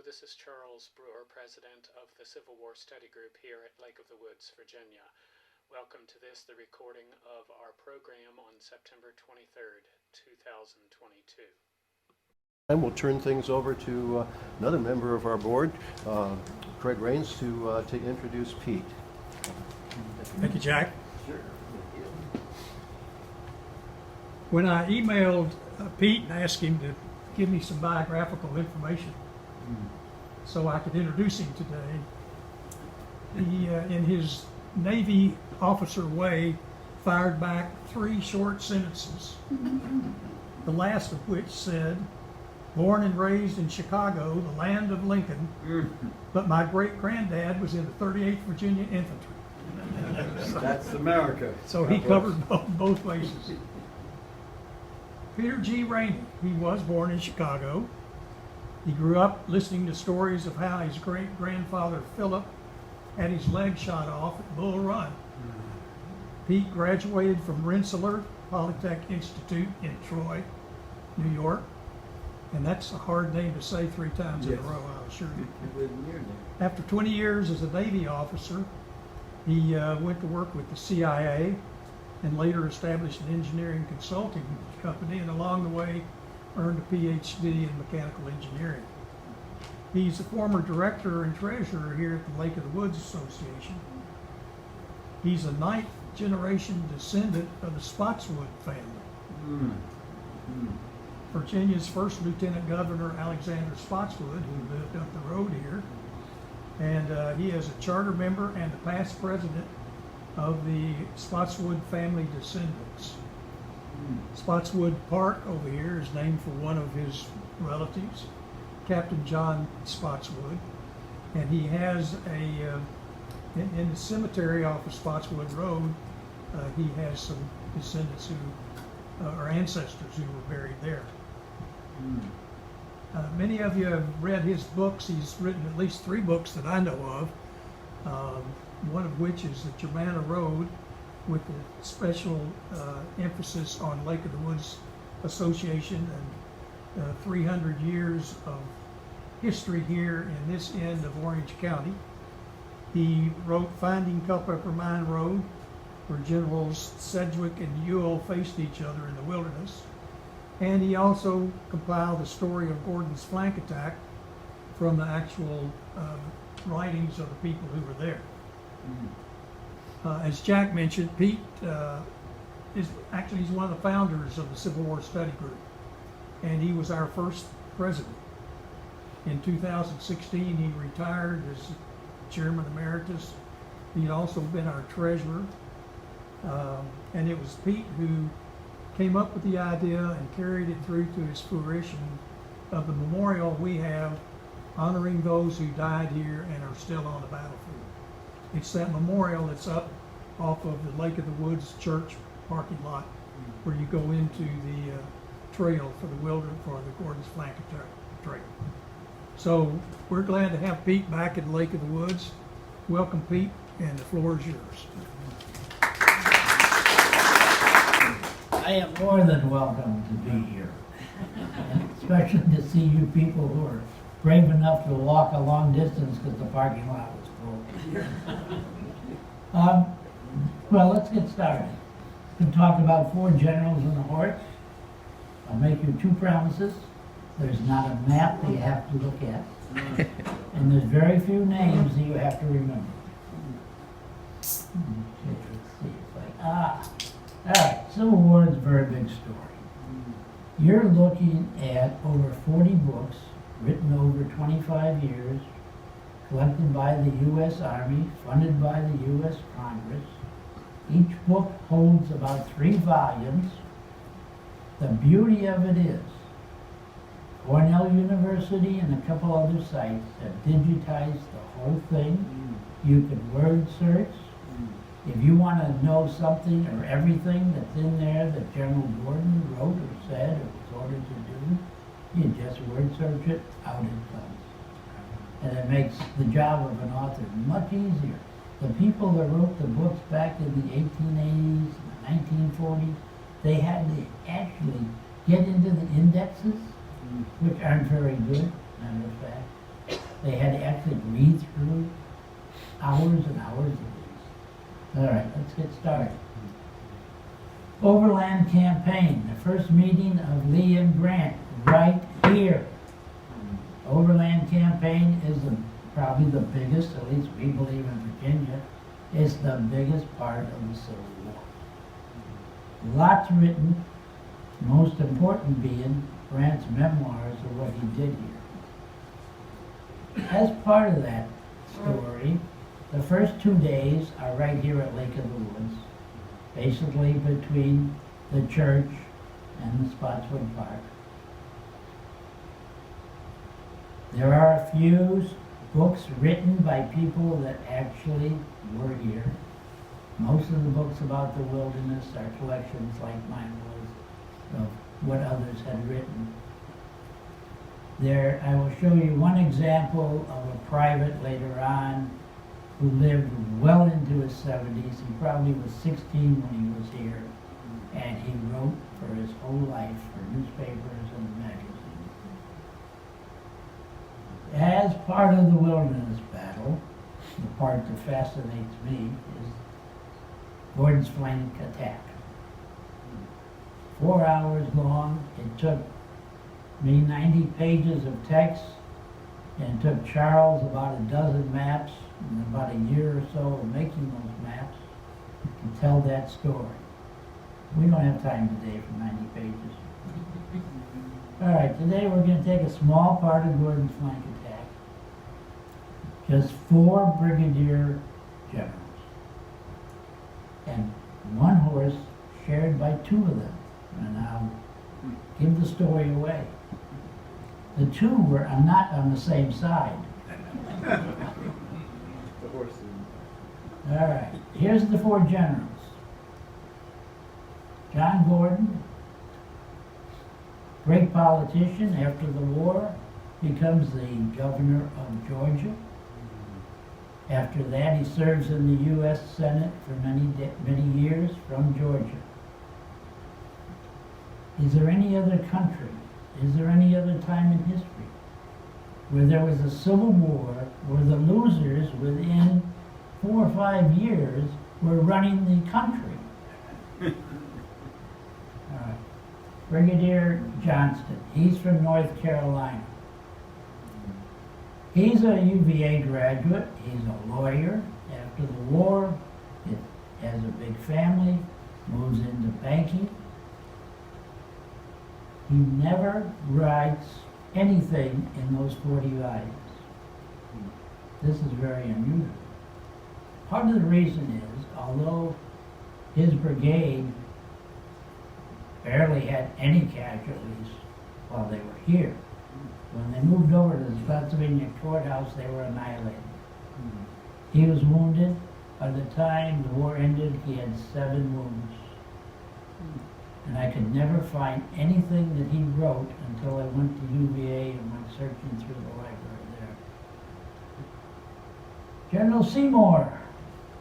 This is Charles Brewer, President of the Civil War Study Group here at Lake of the Woods, Virginia. Welcome to this, the recording of our program on September 23rd, 2022. And we'll turn things over to another member of our board, Craig Raines, to introduce Pete. Thank you, Jack. Sure. When I emailed Pete and asked him to give me some biographical information so I could introduce him today, he, in his Navy officer way, fired back 3 short sentences, the last of which said, "Born and raised in Chicago, the land of Lincoln, but my great-granddad was in the 38th Virginia Infantry." That's America. So he covered both bases. Peter G. Rainey, he was born in Chicago. He grew up listening to stories of how his great-grandfather Philip had his leg shot off at Bull Run. Pete graduated from Rensselaer Polytech Institute in Troy, New York. And that's a hard name to say 3 times in a row, I'll assure you. After 20 years as a Navy officer, he went to work with the CIA and later established an engineering consulting company, and along the way earned a PhD in mechanical engineering. He's a former director and treasurer here at the Lake of the Woods Association. He's a 9th generation descendant of the Spotswood family. Virginia's first Lieutenant Governor, Alexander Spotswood, who lived up the road here. And he is a charter member and a past president of the Spotswood family descendants. Spotswood Park over here is named for one of his relatives, Captain John Spotswood. And he has in the cemetery off of Spotswood Road, he has some descendants who, or ancestors who were buried there. Many of you have read his books. He's written at least 3 books that I know of, one of which is the Germanna Road, with a special emphasis on Lake of the Woods Association and 300 years of history here in this end of Orange County. He wrote Finding Culpeper Mine Road, where Generals Sedgwick and Ewell faced each other in the wilderness. And he also compiled the story of Gordon's flank attack from the actual writings of the people who were there. As Jack mentioned, Pete he's one of the founders of the Civil War Study Group, and he was our first president. In 2016, he retired as chairman emeritus. He'd also been our treasurer, and it was Pete who came up with the idea and carried it through to its fruition of the memorial we have honoring those who died here and are still on the battlefield. It's that memorial that's up off of the Lake of the Woods Church parking lot, where you go into the trail for the Gordon's Flank Attack Trail. So we're glad to have Pete back at the Lake of the Woods. Welcome, Pete, and the floor is yours. I am more than welcome to be here, especially to see you people who are brave enough to walk a long distance because the parking lot was full. Well, let's get started. We'll talk about 4 generals and a horse. I'll make you 2 promises. There's not a map that you have to look at, and there's very few names that you have to remember. Let's see, all right, Civil War is a very big story. You're looking at over 40 books written over 25 years, collected by the U.S. Army, funded by the U.S. Congress. Each book holds about 3 volumes. The beauty of it is, Cornell University and a couple other sites have digitized the whole thing. You can word search. If you want to know something or everything that's in there that General Gordon wrote or said or was ordered to do, you just word search it, out it comes. And it makes the job of an author much easier. The people that wrote the books back in the 1880s, the 1940s, they had to actually get into the indexes, which aren't very good, matter of fact. They had to actually read through hours and hours of these. All right, let's get started. Overland Campaign, the first meeting of Lee and Grant, right here. Overland Campaign is probably the biggest, at least we believe in Virginia, it's the biggest part of the Civil War. Lots written, most important being Grant's memoirs of what he did here. As part of that story, the first 2 days are right here at Lake of the Woods, basically between the church and the Spotswood Park. There are a few books written by people that actually were here. Most of the books about the wilderness are collections like mine was of what others had written. There, I will show you one example of a private later on who lived well into his 70s. He probably was 16 when he was here, and he wrote for his whole life for newspapers and magazines. As part of the wilderness battle, the part that fascinates me is Gordon's flank attack. 4 hours long. It took me 90 pages of text, and it took Charles about a dozen maps and about a year or so of making those maps to tell that story. We don't have time today for 90 pages. All right, today we're going to take a small part of Gordon's flank attack. Just 4 brigadier generals. And 1 horse shared by 2 of them. And I'll give the story away. The 2 were not on the same side. The horse. All right, here's the 4 generals. John Gordon, great politician. After the war, becomes the governor of Georgia. After that, he serves in the U.S. Senate for many years from Georgia. Is there any other country, is there any other time in history where there was a civil war where the losers within 4 or 5 years were running the country? All right. Brigadier Johnston, he's from North Carolina. He's a UVA graduate, he's a lawyer. After the war, he has a big family, moves into banking. He never writes anything in those 40 volumes. This is very unusual. Part of the reason is, although his brigade barely had any casualties while they were here, when they moved over to the Spotsylvania courthouse, they were annihilated. He was wounded. By the time the war ended, he had 7 wounds. And I could never find anything that he wrote until I went to UVA and went searching through the library there. General Seymour,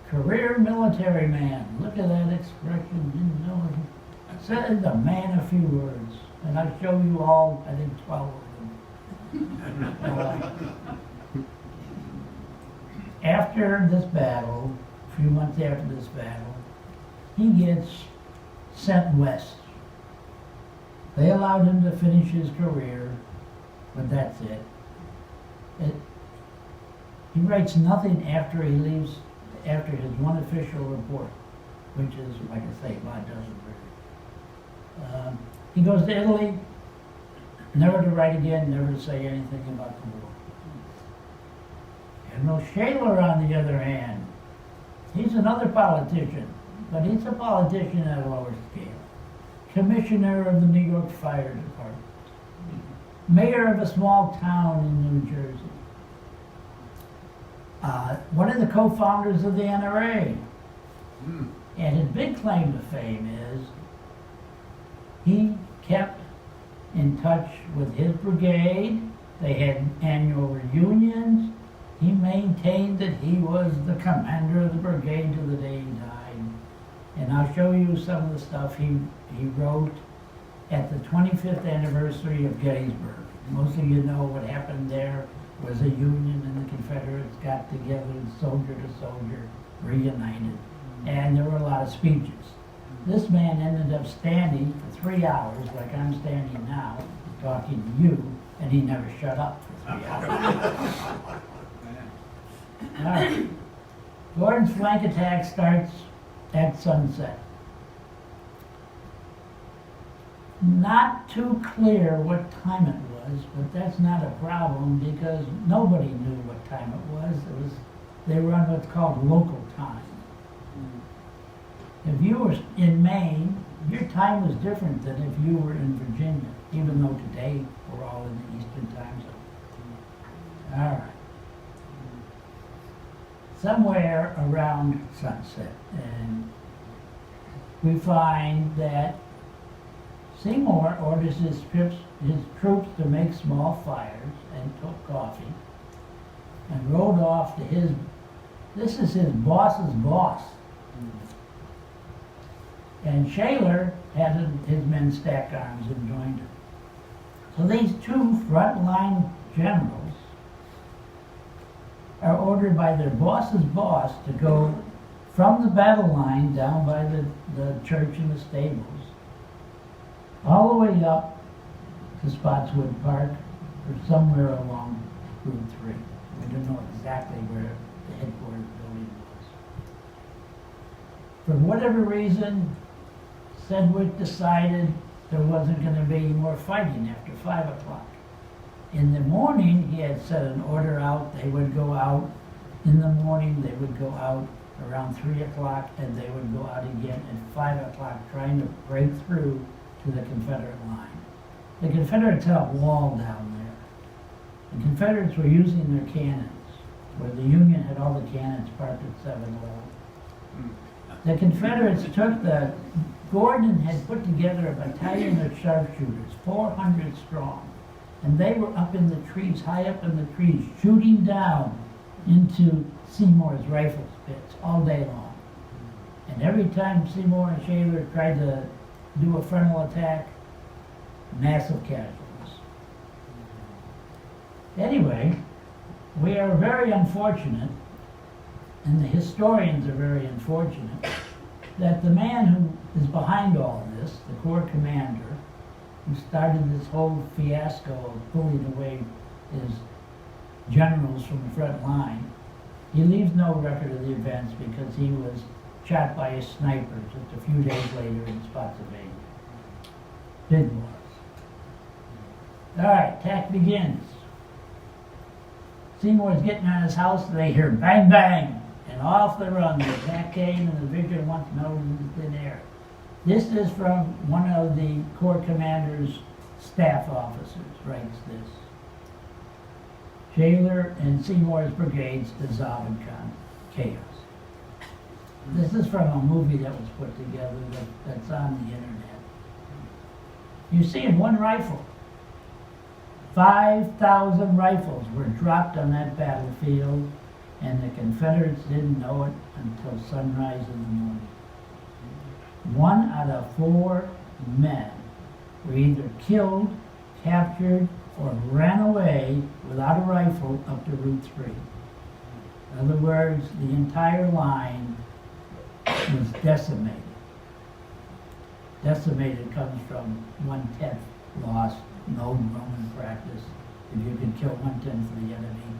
career military man. Look at that expression. Didn't know it. Said the man of few words. And I'll show you all, I think, 12 of them. After this battle, a few months after this battle, he gets sent west. They allowed him to finish his career, but that's it. He writes nothing after he leaves, after his one official report, which is, like I say, about a dozen words. He goes to Italy, never to write again, never to say anything about the war. General Shaler, on the other hand, he's another politician, but he's a politician at a lower scale. Commissioner of the New York Fire Department. Mayor of a small town in New Jersey. One of the co-founders of the NRA. And his big claim to fame is he kept in touch with his brigade. They had annual reunions. He maintained that he was the commander of the brigade till the day he died. And I'll show you some of the stuff he wrote at the 25th anniversary of Gettysburg. Most of you know what happened there was a Union and the Confederates got together, soldier to soldier, reunited, and there were a lot of speeches. This man ended up standing for 3 hours, like I'm standing now, talking to you, and he never shut up for 3 hours. All right. Gordon's flank attack starts at sunset. Not too clear what time it was, but that's not a problem because nobody knew what time it was. They were on what's called local time. If you were in Maine, your time was different than if you were in Virginia, even though today we're all in the Eastern time zone. All right. Somewhere around sunset, and we find that Seymour orders his troops to make small fires and took coffee and rode off to this is his boss's boss. And Shaler had his men stack arms and joined him. So these two frontline generals are ordered by their boss's boss to go from the battle line down by the church and the stables, all the way up to Spotswood Park or somewhere along Route 3. We don't know exactly where the headquarters building was. For whatever reason, Sedgwick decided there wasn't going to be any more fighting after 5 o'clock. In the morning, he had set an order out. They would go out in the morning. They would go out around 3 o'clock, and they would go out again at 5 o'clock, trying to break through to the Confederate line. The Confederates had a wall down there. The Confederates were using their cannons, where the Union had all the cannons parked at 7 Old. The Confederates Gordon had put together a battalion of sharpshooters, 400 strong, and they were up in the trees, high up in the trees, shooting down into Seymour's rifle pits all day long. And every time Seymour and Shaler tried to do a frontal attack, massive casualties. Anyway, we are very unfortunate, and the historians are very unfortunate, that the man who is behind all of this, the Corps commander, who started this whole fiasco of pulling away his generals from the front line, he leaves no record of the events because he was shot by a sniper just a few days later in Spotsylvania. Big loss. All right, attack begins. Seymour's getting out of his house, and they hear bang, bang, and off they run. The attack came, and the victory went nose into thin air. This is from one of the Corps commander's staff officers, writes this. Shaler and Seymour's brigades dissolve in chaos. This is from a movie that was put together that's on the internet. You see in one rifle, 5,000 rifles were dropped on that battlefield, and the Confederates didn't know it until sunrise in the morning. 1 out of 4 men were either killed, captured, or ran away without a rifle up to Route 3. In other words, the entire line was decimated. Decimated comes from 1/10 loss, no Roman practice. If you can kill 1/10 of the enemy,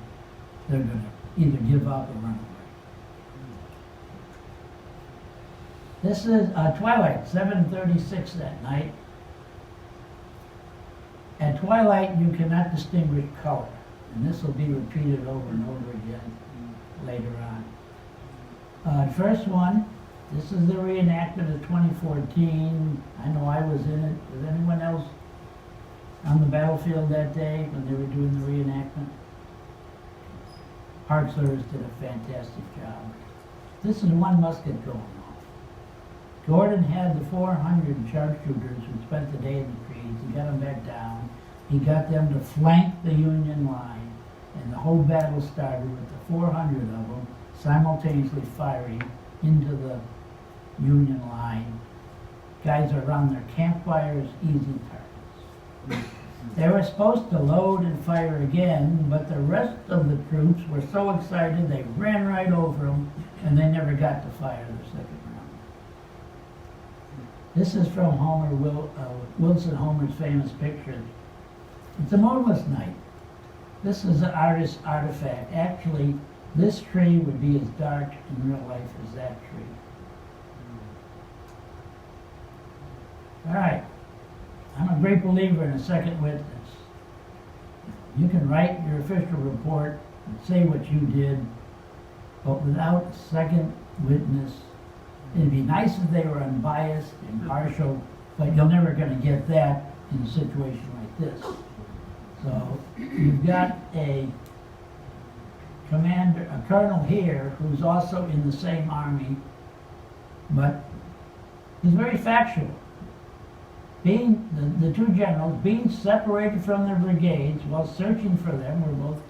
they're going to either give up or run away. This is twilight, 7:36 that night. At twilight, you cannot distinguish color, and this will be repeated over and over again later on. First one, this is the reenactment of 2014. I know I was in it. Was anyone else on the battlefield that day when they were doing the reenactment? Park Service did a fantastic job. This is one musket going off. Gordon had the 400 sharpshooters who spent the day in the trees. He got them back down. He got them to flank the Union line, and the whole battle started with the 400 of them simultaneously firing into the Union line. Guys are around their campfires, easy targets. They were supposed to load and fire again, but the rest of the troops were so excited they ran right over them, and they never got to fire the second round. This is from Wilson Homer's famous picture. It's a moonless night. This is an artist's artifact. Actually, this tree would be as dark in real life as that tree. All right. I'm a great believer in a second witness. You can write your official report and say what you did, but without a second witness, it'd be nice if they were unbiased, impartial, but you're never going to get that in a situation like this. So you've got a commander, a colonel here, who's also in the same army, but he's very factual. Being the two generals being separated from their brigades while searching for them were both.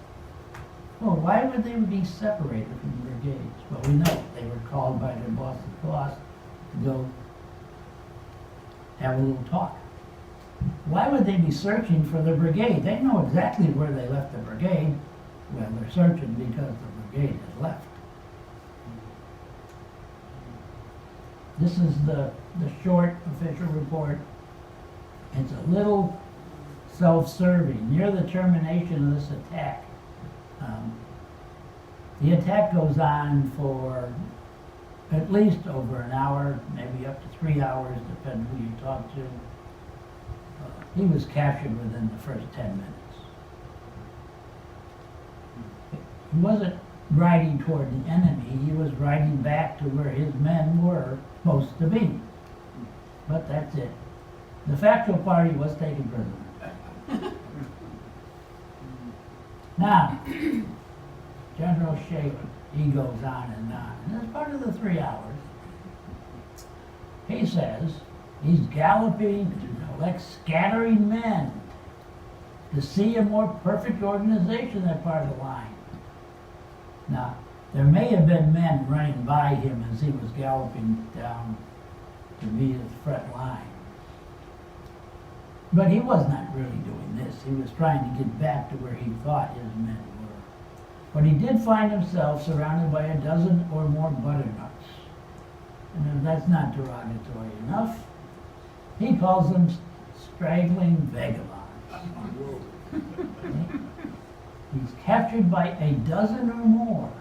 Well, why would they be separated from the brigades? Well, we know they were called by their boss to go have a little talk. Why would they be searching for the brigade? They know exactly where they left the brigade. Well, they're searching because the brigade has left. This is the short official report. It's a little self-serving. Near the termination of this attack, the attack goes on for at least over an hour, maybe up to 3 hours, depending who you talk to. He was captured within the first 10 minutes. He wasn't riding toward the enemy, he was riding back to where his men were supposed to be. But that's it. The factual party was taken prisoner. Now, General Shaver, he goes on. And as part of the 3 hours, he says he's galloping to collect scattering men to see a more perfect organization that part of the line. Now, there may have been men running by him as he was galloping down to be his front line. But he was not really doing this. He was trying to get back to where he thought his men were. But he did find himself surrounded by a dozen or more butternuts. And if that's not derogatory enough, he calls them straggling vagabonds. He's captured by a dozen or more.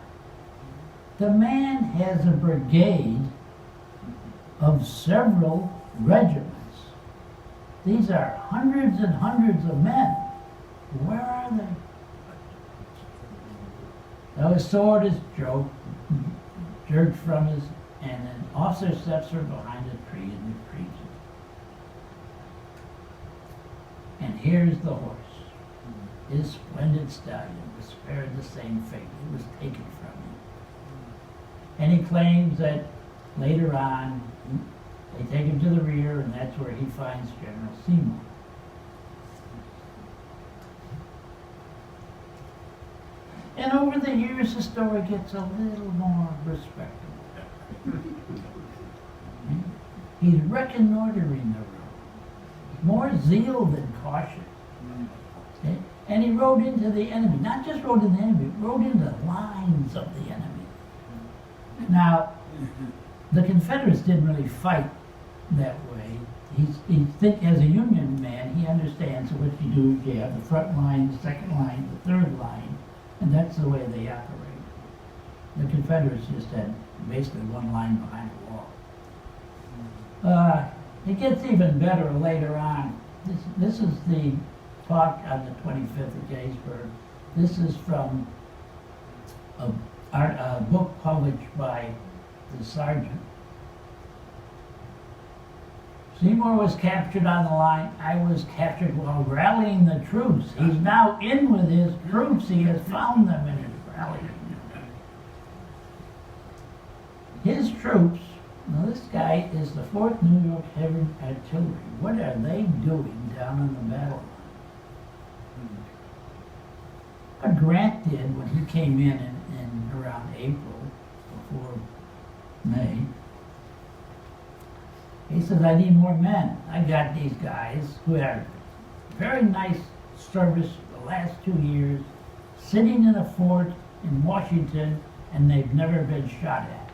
The man has a brigade of several regiments. These are hundreds and hundreds of men. Where are they? Now his sword is jerked from his, and an officer steps from behind a tree and retrieves it. And here's the horse. His splendid stallion was spared the same fate. It was taken from him. And he claims that later on, they take him to the rear, and that's where he finds General Seymour. And over the years, the story gets a little more respectable. He's reconnoitering the road. More zeal than caution. Okay? And he rode into the enemy. Not just rode into the enemy, rode into the lines of the enemy. Now, the Confederates didn't really fight that way. As a Union man, he understands what you do. You have the front line, the second line, the third line, and that's the way they operate. The Confederates just had basically one line behind the wall. It gets even better later on. This is the talk on the 25th of Gettysburg. This is from a book published by the sergeant. Seymour was captured on the line. I was captured while rallying the troops. He's now in with his troops. He has found them and is rallying. His troops, now this guy is the 4th New York Heavy Artillery. What are they doing down on the battle line? What Grant did when he came in around April, before May, he says, I need more men. I got these guys who are very nice service the last 2 years, sitting in a fort in Washington, and they've never been shot at.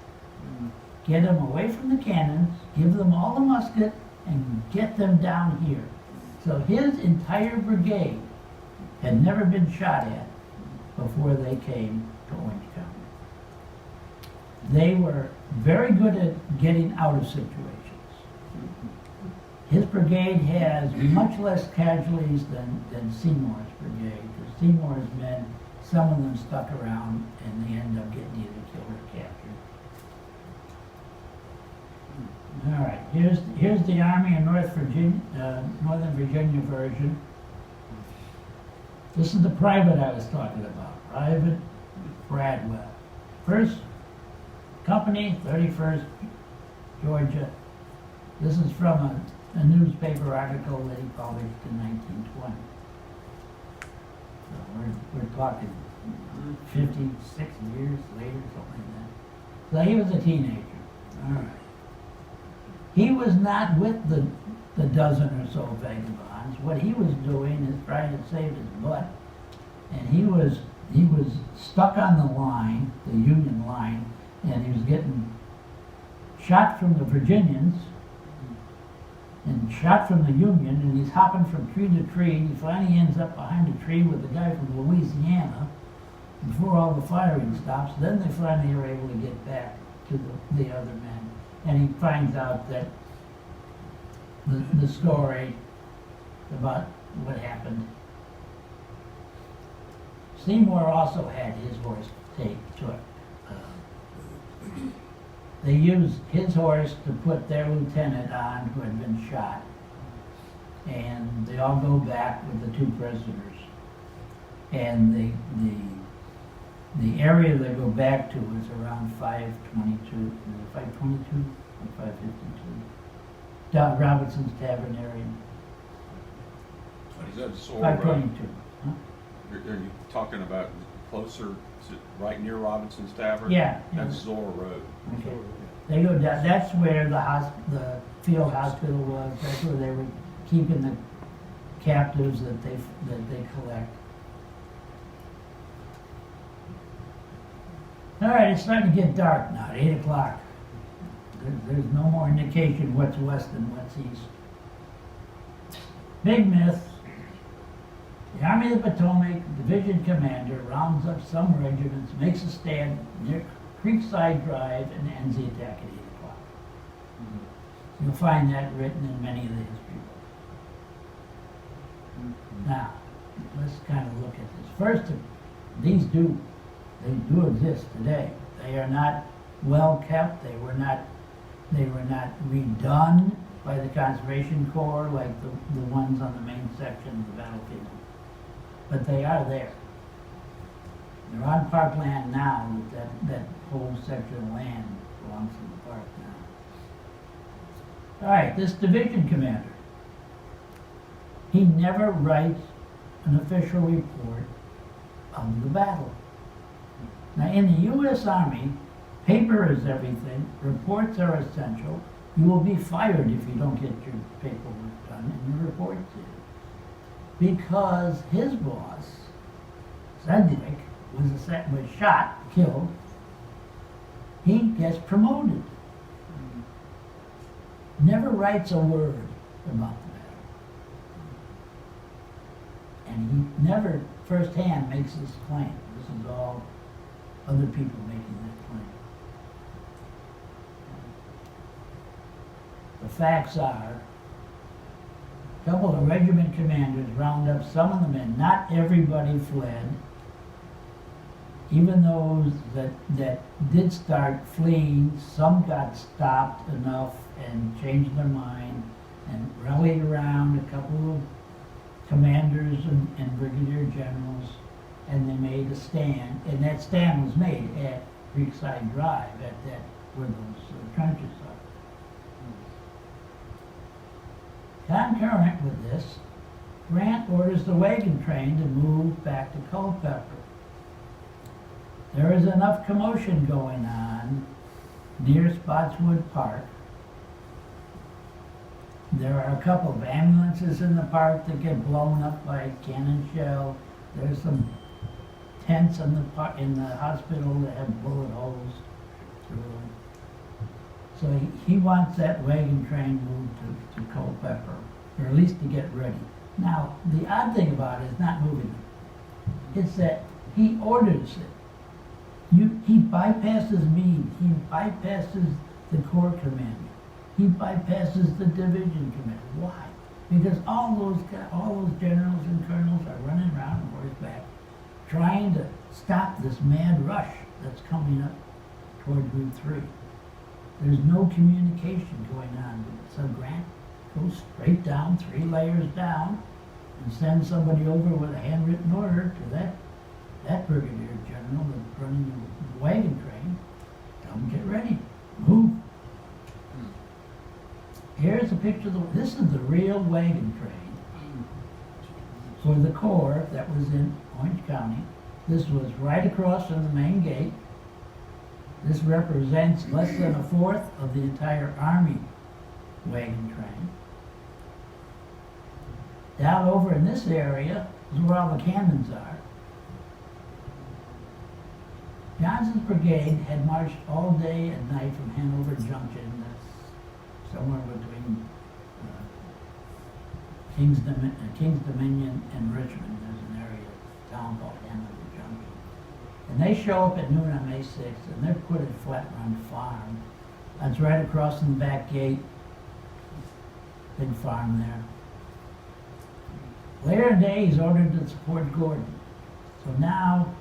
Get them away from the cannons, give them all the musket, and get them down here. So his entire brigade had never been shot at before they came to Orange County. They were very good at getting out of situations. His brigade has much less casualties than Seymour's brigade, because Seymour's men, some of them stuck around and they end up getting either killed or captured. All right, here's the Army of Northern Virginia version. This is the private I was talking about, Private Bradwell. First Company, 31st Georgia. This is from a newspaper article that he published in 1920. So we're talking 56 years later, something like that. So he was a teenager. All right. He was not with the dozen or so vagabonds. What he was doing is trying to save his butt, and he was stuck on the line, the Union line, and he was getting shot from the Virginians and shot from the Union, and he's hopping from tree to tree. He finally ends up behind a tree with a guy from Louisiana before all the firing stops. Then they finally are able to get back to the other men, and he finds out that the story about what happened. Seymour also had his horse took. They used his horse to put their lieutenant on who had been shot. And they all go back with the two prisoners. And the area they go back to is around 522. Is it 522 or 552? Down Robinson's Tavern area. What is that, Sore 522. Huh? Are you talking about closer, is it right near Robinson's Tavern? Yeah. That's Zora Road. Okay. They go down, that's where the field hospital was, that's where they were keeping the captives that they collect. All right, it's starting to get dark now, 8 o'clock. There's no more indication what's west and what's east. Big myth. The Army of the Potomac division commander rounds up some regiments, makes a stand near Creekside Drive, and ends the attack at 8 o'clock. You'll find that written in many of the history books. Now, let's kind of look at this. First, these do exist today. They are not well kept. They were not redone by the Conservation Corps like the ones on the main section of the battlefield. But they are there. They're on parkland now. That whole section of land belongs to the park now. All right, this division commander, he never writes an official report of the battle. Now, in the U.S. Army, paper is everything. Reports are essential. You will be fired if you don't get your paperwork done and your reports in. Because his boss, Sedgwick, was shot, killed, he gets promoted. Never writes a word about the battle. And he never firsthand makes this claim. This is all other people making that claim. The facts are, a couple of regiment commanders round up some of the men. Not everybody fled. Even those that did start fleeing, some got stopped enough and changed their mind and rallied around a couple of commanders and brigadier generals, and they made a stand. And that stand was made at Creekside Drive, where those trenches are. Concurrent with this, Grant orders the wagon train to move back to Culpeper. There is enough commotion going on near Spotswood Park There are a couple of ambulances in the park that get blown up by cannon shell. There's some tents in the hospital that have bullet holes through them. So he wants that wagon train moved to Culpeper, or at least to get ready. Now, the odd thing about it is not moving it. It's that he orders it. He bypasses me. He bypasses the Corps commander. He bypasses the division commander. Why? Because all those generals and colonels are running around on horseback, trying to stop this mad rush that's coming up toward Route 3. There's no communication going on. So Grant goes straight down, 3 layers down, and sends somebody over with a handwritten order to that brigadier general that's running the wagon train. Tell him, get ready, move. Here's a picture of this is the real wagon train for the Corps that was in Orange County. This was right across from the main gate. This represents less than a fourth of the entire Army wagon train. Down over in this area is where all the cannons are. Johnson's brigade had marched all day and night from Hanover Junction, that's somewhere between King's Dominion and Richmond. There's an area, a town called Hanover Junction. And they show up at noon on May 6th, and they're put at Flat Run Farm. That's right across from the back gate. Big farm there. Later in the day, he's ordered to support Gordon. So now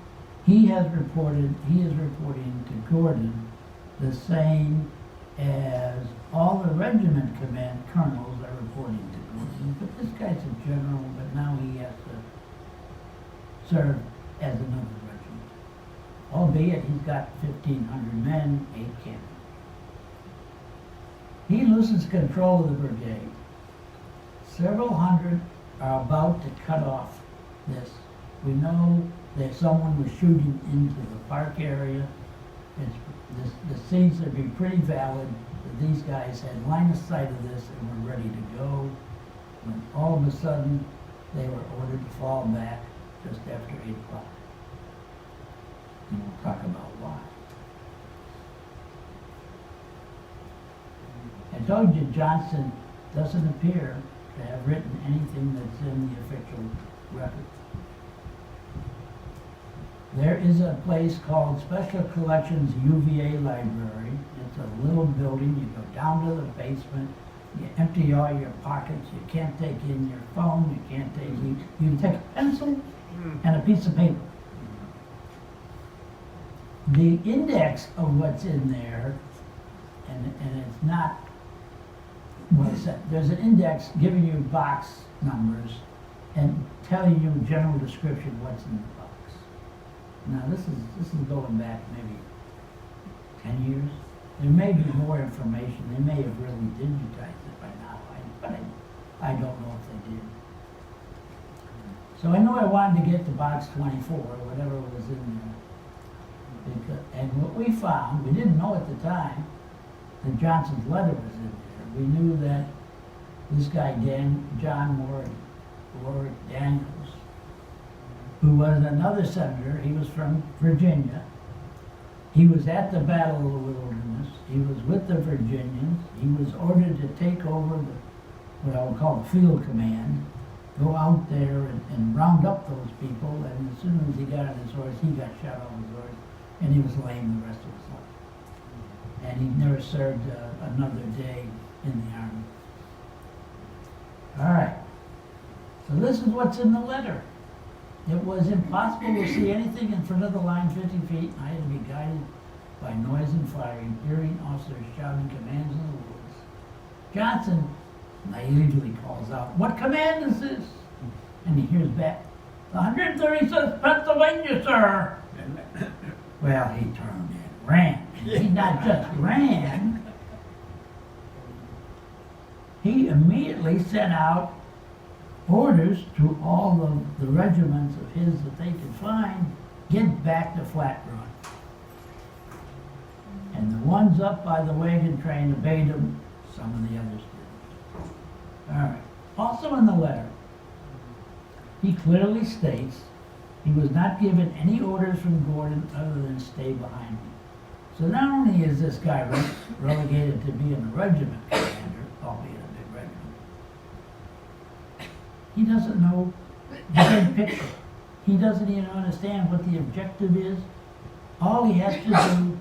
he is reporting to Gordon the same as all the regiment command colonels are reporting to Gordon. But this guy's a general, but now he has to serve as another regiment. Albeit he's got 1,500 men, 8 cannons. He loses control of the brigade. Several hundred are about to cut off this. We know that someone was shooting into the park area. This seems to be pretty valid that these guys had line of sight of this and were ready to go. When all of a sudden they were ordered to fall back just after 8 o'clock. And we'll talk about why. I told you Johnson doesn't appear to have written anything that's in the official record. There is a place called Special Collections UVA Library. It's a little building. You go down to the basement. You empty all your pockets. You can't take in your phone. You can't take you can take a pencil and a piece of paper. The index of what's in there, and it's not what is that? There's an index giving you box numbers and telling you general description what's in the box. Now this is going back maybe 10 years. There may be more information. They may have really digitized it by now, but I don't know if they did. So I knew I wanted to get to box 24, or whatever was in there. And what we found, we didn't know at the time that Johnson's letter was in there. We knew that this guy, John Warwick Daniels, who was another senator, he was from Virginia. He was at the Battle of the Wilderness. He was with the Virginians. He was ordered to take over what I would call the field command, go out there and round up those people, and as soon as he got on his horse, he got shot off his horse, and he was lame the rest of his life. And he never served another day in the Army. All right, so this is what's in the letter. It was impossible to see anything in front of the line 50 feet, and I had to be guided by noise and firing, hearing officers shouting commands in the woods. Johnson naively calls out, "What command is this?" And he hears back, "The 136th Pennsylvania, sir." Well, he turned and ran. He not just ran, he immediately sent out orders to all of the regiments of his that they could find, get back to Flat Run. And the ones up by the wagon train obeyed him, some of the others didn't. All right. Also in the letter, he clearly states he was not given any orders from Gordon other than stay behind me. So not only is this guy relegated to being a regiment commander, albeit a big regiment, he doesn't know the big picture. He doesn't even understand what the objective is. All he has to do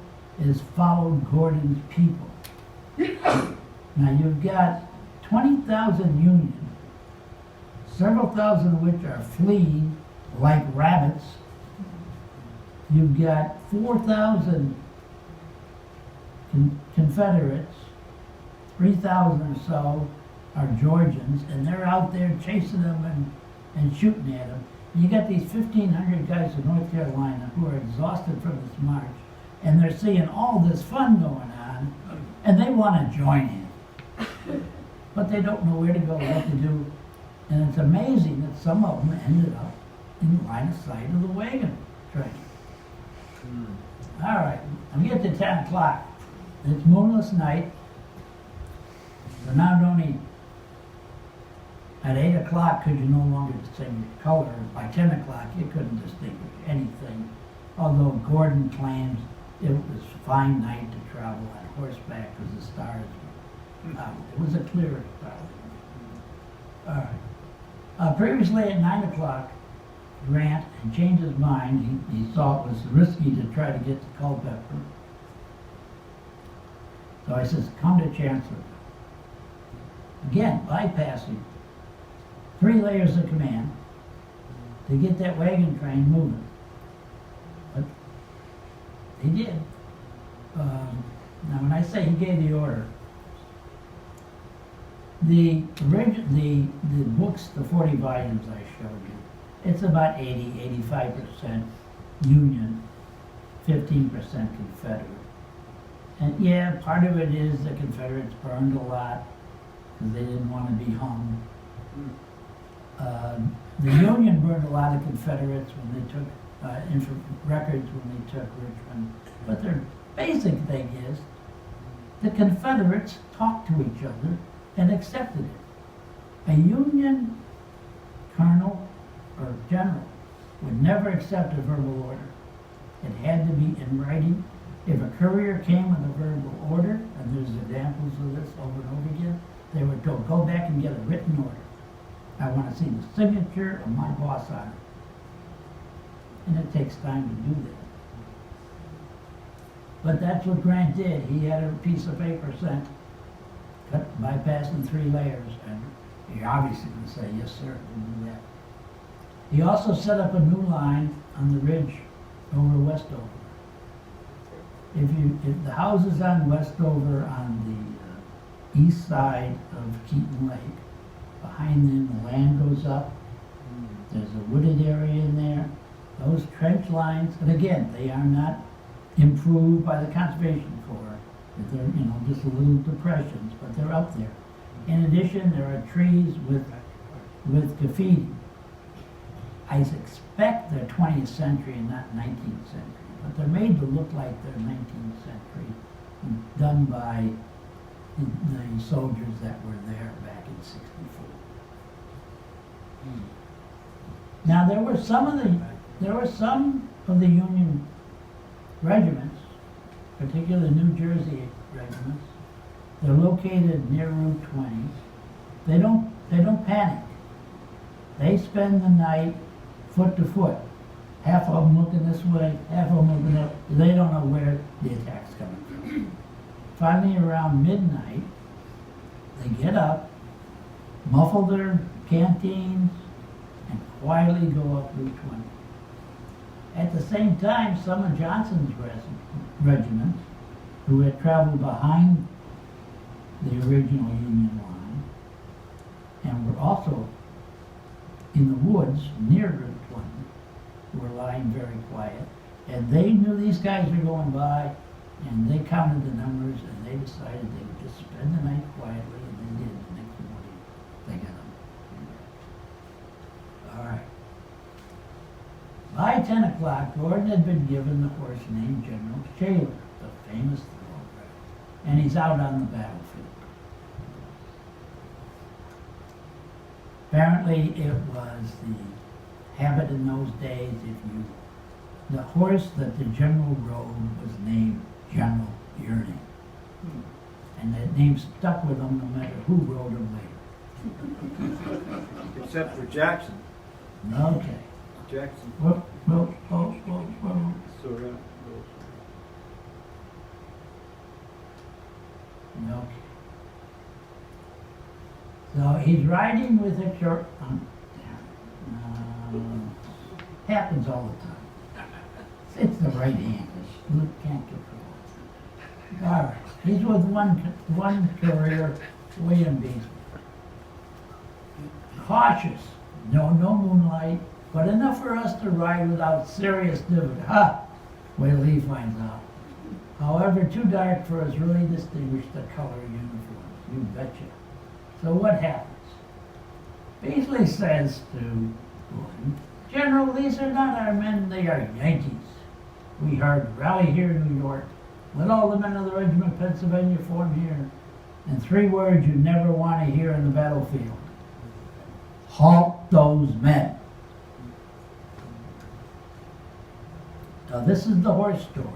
is follow Gordon's people. Now you've got 20,000 Union, several thousand of which are fleeing like rabbits. You've got 4,000 Confederates, 3,000 or so are Georgians, and they're out there chasing them and shooting at them. You got these 1,500 guys from North Carolina who are exhausted from this march, and they're seeing all this fun going on, and they want to join in. But they don't know where to go, what to do. And it's amazing that some of them ended up in line of sight of the wagon train. All right, I'm getting to 10 o'clock. It's moonless night. So not only at 8 o'clock could you no longer distinguish color, by 10 o'clock you couldn't distinguish anything. Although Gordon claims it was a fine night to travel on horseback because the stars were out. It was a clear starlight. All right. Previously at 9 o'clock, Grant had changed his mind. He saw it was risky to try to get to Culpeper. So I says, come to Chancellorsville. Again, bypassing 3 layers of command to get that wagon train moving. But he did. Now when I say he gave the order, the books, the 40 volumes I showed you, it's about 85% Union, 15% Confederate. And yeah, part of it is the Confederates burned a lot because they didn't want to be hung. The Union burned a lot of Confederates when they took records when they took Richmond. But their basic thing is the Confederates talked to each other and accepted it. A Union colonel or general would never accept a verbal order. It had to be in writing. If a courier came with a verbal order, and there's examples of this over and over again, they were told, go back and get a written order. I want to see the signature of my boss on it. And it takes time to do that. But that's what Grant did. He had a piece of paper sent, bypassing 3 layers, and he obviously would say, yes, sir, we'll do that. He also set up a new line on the ridge over Westover. If the houses on Westover on the east side of Keaton Lake, behind them the land goes up, there's a wooded area in there, those trench lines, and again, they are not improved by the Conservation Corps. They're, just little depressions, but they're up there. In addition, there are trees with graffiti. I expect they're 20th century and not 19th century, but they're made to look like they're 19th century, done by the soldiers that were there back in '64. Now there were some of the Union regiments, particularly New Jersey regiments. They're located near Route 20. They don't panic. They spend the night foot to foot. Half of them looking this way, half of them looking that. They don't know where the attack's coming from. Finally, around midnight, they get up, muffle their canteens, and quietly go up Route 20. At the same time, some of Johnson's regiments, who had traveled behind the original Union line, and were also in the woods near Route 20, were lying very quiet. And they knew these guys were going by, and they counted the numbers, and they decided they would just spend the night quietly, and they did. The next morning, they got them. All right. By 10 o'clock, Gordon had been given the horse named General Shaler, the famous thoroughbred, and he's out on the battlefield. Apparently, it was the habit in those days, the horse that the general rode was named General Yearning. And that name stuck with him no matter who rode him later. Except for Jackson. Okay. Jackson. Whoop. So that Okay. So he's riding with a short, happens all the time. It's the right hand. Luke can't control it. All right. He's with one courier, William Beasley. Cautious. No moonlight, but enough for us to ride without serious difficulty. Ha! Wait till he finds out. However, too dark for us really distinguish the color uniforms. You betcha. So what happens? Beasley says to Gordon, General, these are not our men, they are Yankees. We heard rally here in New York. Let all the men of the regiment of Pennsylvania form here. And 3 words you never want to hear in the battlefield. Halt those men. Now this is the horse story.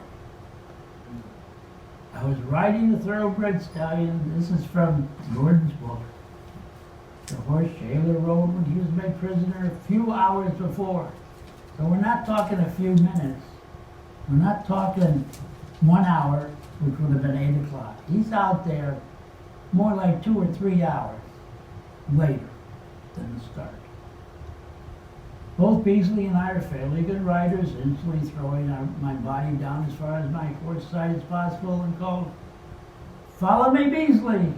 I was riding the thoroughbred stallion. This is from Gordon's book. The horse Shaler rode when he was made prisoner a few hours before. So we're not talking a few minutes. We're not talking 1 hour, which would have been 8 o'clock. He's out there more like 2 or 3 hours later than the start. Both Beasley and I are fairly good riders, instantly throwing my body down as far as my horse side as possible and called, "Follow me, Beasley!"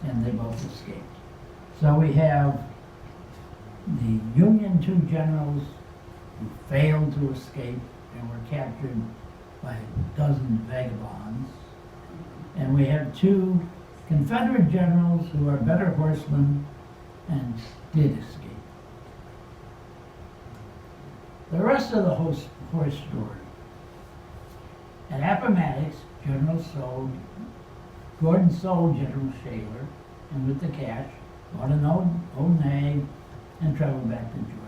And they both escaped. So we have the Union 2 generals who failed to escape and were captured by a dozen vagabonds. And we have 2 Confederate generals who are better horsemen and did escape. The rest of the horse story. At Appomattox, Gordon sold General Shaler, and with the cash, bought an old nag and traveled back to Georgia.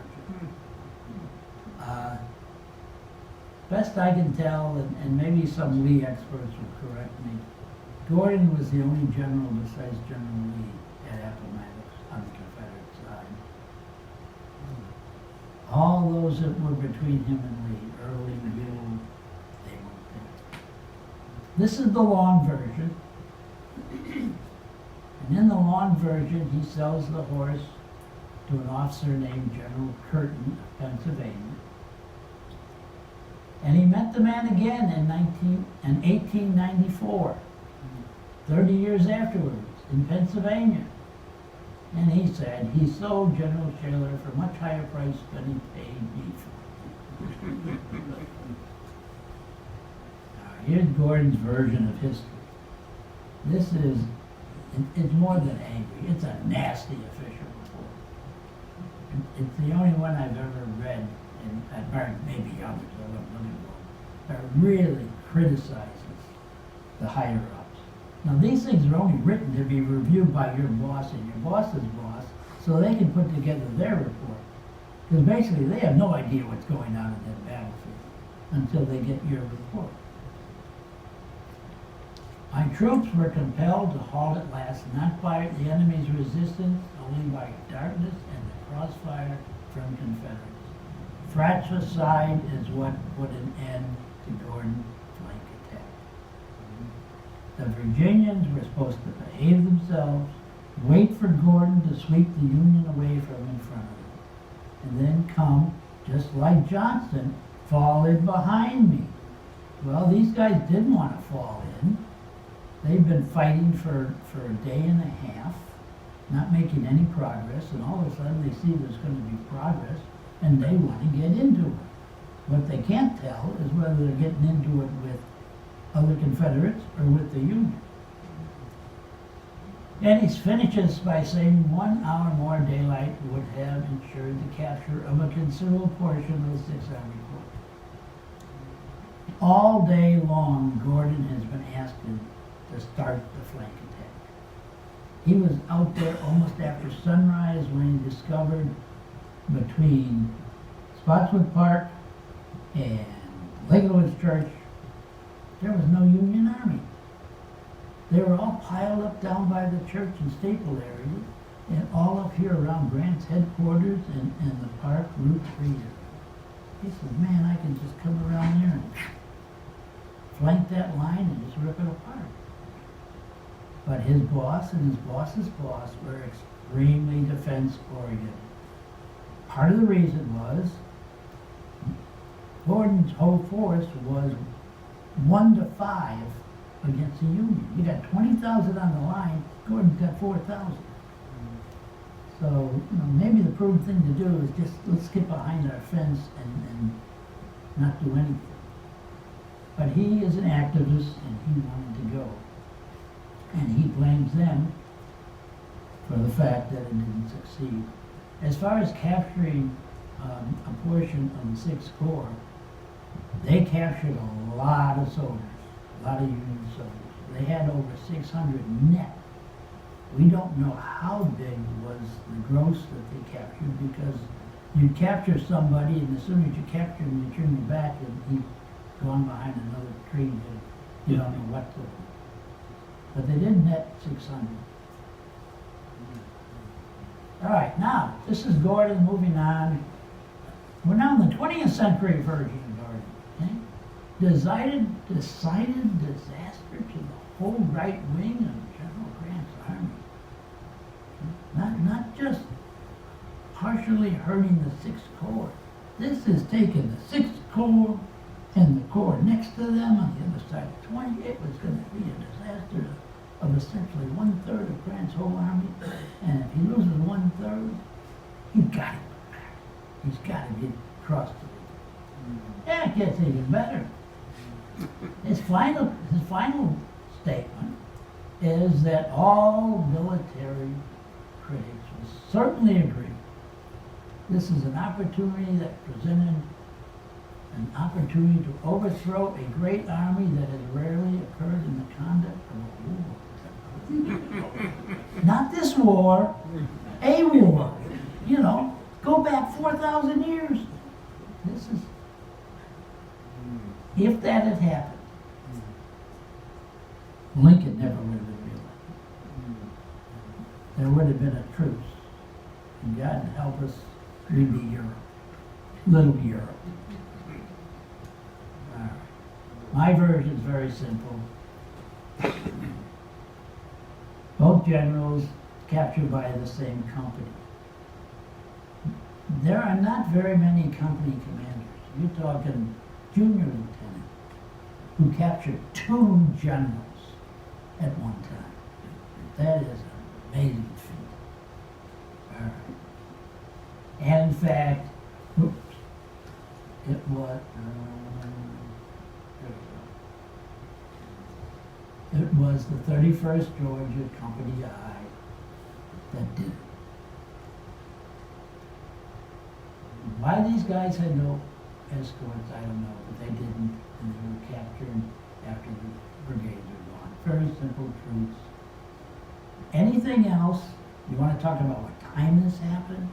Best I can tell, and maybe some Lee experts will correct me, Gordon was the only general besides General Lee at Appomattox on the Confederate side. All those that were between him and Lee, Early, Buell, they weren't there. This is the long version. And in the long version, he sells the horse to an officer named General Curtin of Pennsylvania. And he met the man again in 1894, 30 years afterwards, in Pennsylvania. And he said he sold General Shaler for a much higher price than he paid me for. Now, here's Gordon's version of history. This is, it's more than angry. It's a nasty official report. It's the only one I've ever read, and I've read maybe others, I don't really know, that really criticizes the higher-ups. Now, these things are only written to be reviewed by your boss and your boss's boss, so they can put together their report. Because basically, they have no idea what's going on in that battlefield until they get your report. My troops were compelled to halt at last, not by the enemy's resistance, only by darkness and the crossfire from Confederates. Fratricide is what put an end to Gordon's flank attack. The Virginians were supposed to behave themselves, wait for Gordon to sweep the Union away from in front of them, and then come, just like Johnston, fall in behind me. Well, these guys didn't want to fall in. They've been fighting for a day and a half, not making any progress, and all of a sudden they see there's going to be progress, and they want to get into it. What they can't tell is whether they're getting into it with other Confederates or with the Union. And he finishes by saying 1 hour more daylight would have ensured the capture of a considerable portion of the Sixth Army Corps. All day long, Gordon has been asked to start the flank attack. He was out there almost after sunrise when he discovered between Spotswood Park and Lakewood Church, there was no Union Army. They were all piled up down by the church and Staple area, and all up here around Grant's headquarters and the park Route 3. He said, man, I can just come around there and flank that line and just rip it apart. But his boss and his boss's boss were extremely defense-oriented. Part of the reason was Gordon's whole force was 1 to 5 against the Union. You got 20,000 on the line, Gordon's got 4,000. So, you know, maybe the prudent thing to do is just let's get behind our fence and not do anything. But he is an activist and he wanted to go. And he blames them for the fact that it didn't succeed. As far as capturing a portion of the 6th Corps, they captured a lot of soldiers, a lot of Union soldiers. They had over 600 net. We don't know how big was the gross that they captured because you capture somebody and as soon as you capture him, you turn your back and he's gone behind another tree and you don't know what to do. But they did net 600. All right, now, this is Gordon moving on. We're now in the 20th century version of Gordon. Okay? Decided disaster to the whole right wing of General Grant's army. Not just partially hurting the 6th Corps. This is taking the 6th Corps and the Corps next to them on the other side of 20. It was going to be a disaster of essentially 1/3 of Grant's whole army. And if he loses 1/3, he's got to go back. He's got to get across the river. Yeah, it gets even better. His final statement is that all military critics will certainly agree this is an opportunity that presented an opportunity to overthrow a great army that has rarely occurred in the conduct of a war. Not this war, a war. You know, go back 4,000 years. This is, if that had happened, Lincoln never would have been reelected. There would have been a truce. And God help us, we'd be Europe. Little Europe. All right. My version is very simple. Both generals captured by the same company. There are not very many company commanders. You're talking junior lieutenant who captured 2 generals at one time. That is an amazing feat. All right. And in fact, it was, it was the 31st Georgia Company I that did it. Why these guys had no escorts, I don't know, but they didn't, and they were captured after the brigades were gone. Very simple truths. Anything else, you want to talk about what time this happened?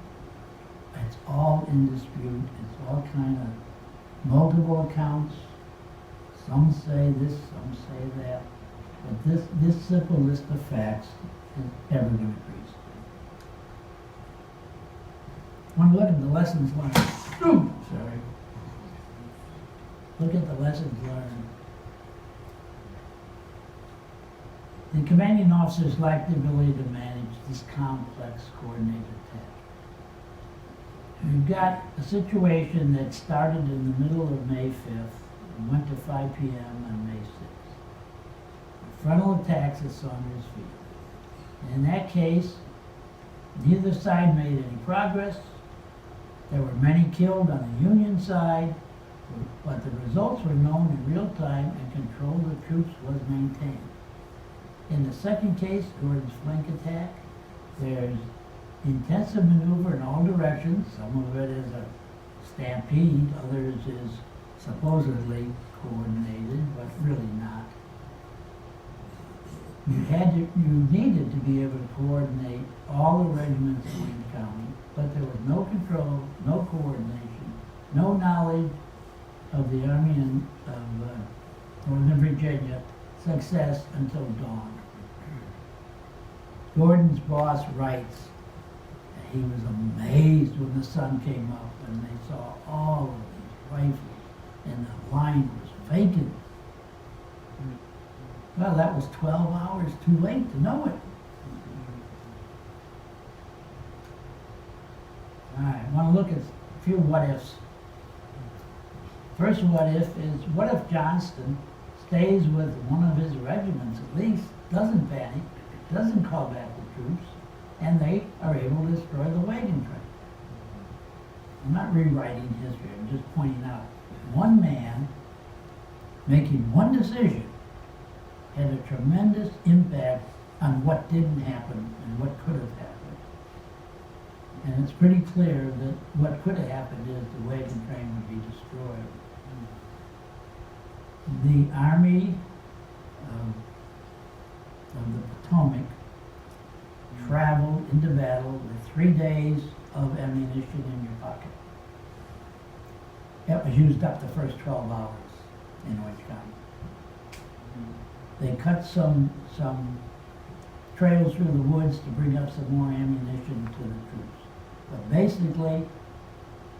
It's all in dispute. It's all kind of multiple accounts. Some say this, some say that. But this simple list of facts is everyone agrees. Want to look at the lessons learned. Sorry. Look at the lessons learned. The commanding officers lacked the ability to manage this complex, coordinated attack. We've got a situation that started in the middle of May 5th and went to 5 p.m. on May 6th. Frontal attacks at Saunders Field. In that case, neither side made any progress. There were many killed on the Union side, but the results were known in real time and control of the troops was maintained. In the second case, Gordon's flank attack, there's intensive maneuver in all directions. Some of it is a stampede, others is supposedly coordinated, but really not. you needed to be able to coordinate all the regiments in Wayne County, but there was no control, no coordination, no knowledge of the Army of Northern Virginia success until dawn. Gordon's boss writes that he was amazed when the sun came up and they saw all of these rifles and the line was vacant. Well, that was 12 hours too late to know it. All right, I want to look at a few what-ifs. First what if is, what if Johnston stays with one of his regiments at least, doesn't panic, doesn't call back the troops, and they are able to destroy the wagon train? I'm not rewriting history, I'm just pointing out one man making one decision had a tremendous impact on what didn't happen and what could have happened. And it's pretty clear that what could have happened is the wagon train would be destroyed. The Army of the Potomac traveled into battle with 3 days of ammunition in your pocket. That was used up the first 12 hours in Orange County. They cut some trails through the woods to bring up some more ammunition to the troops. But basically,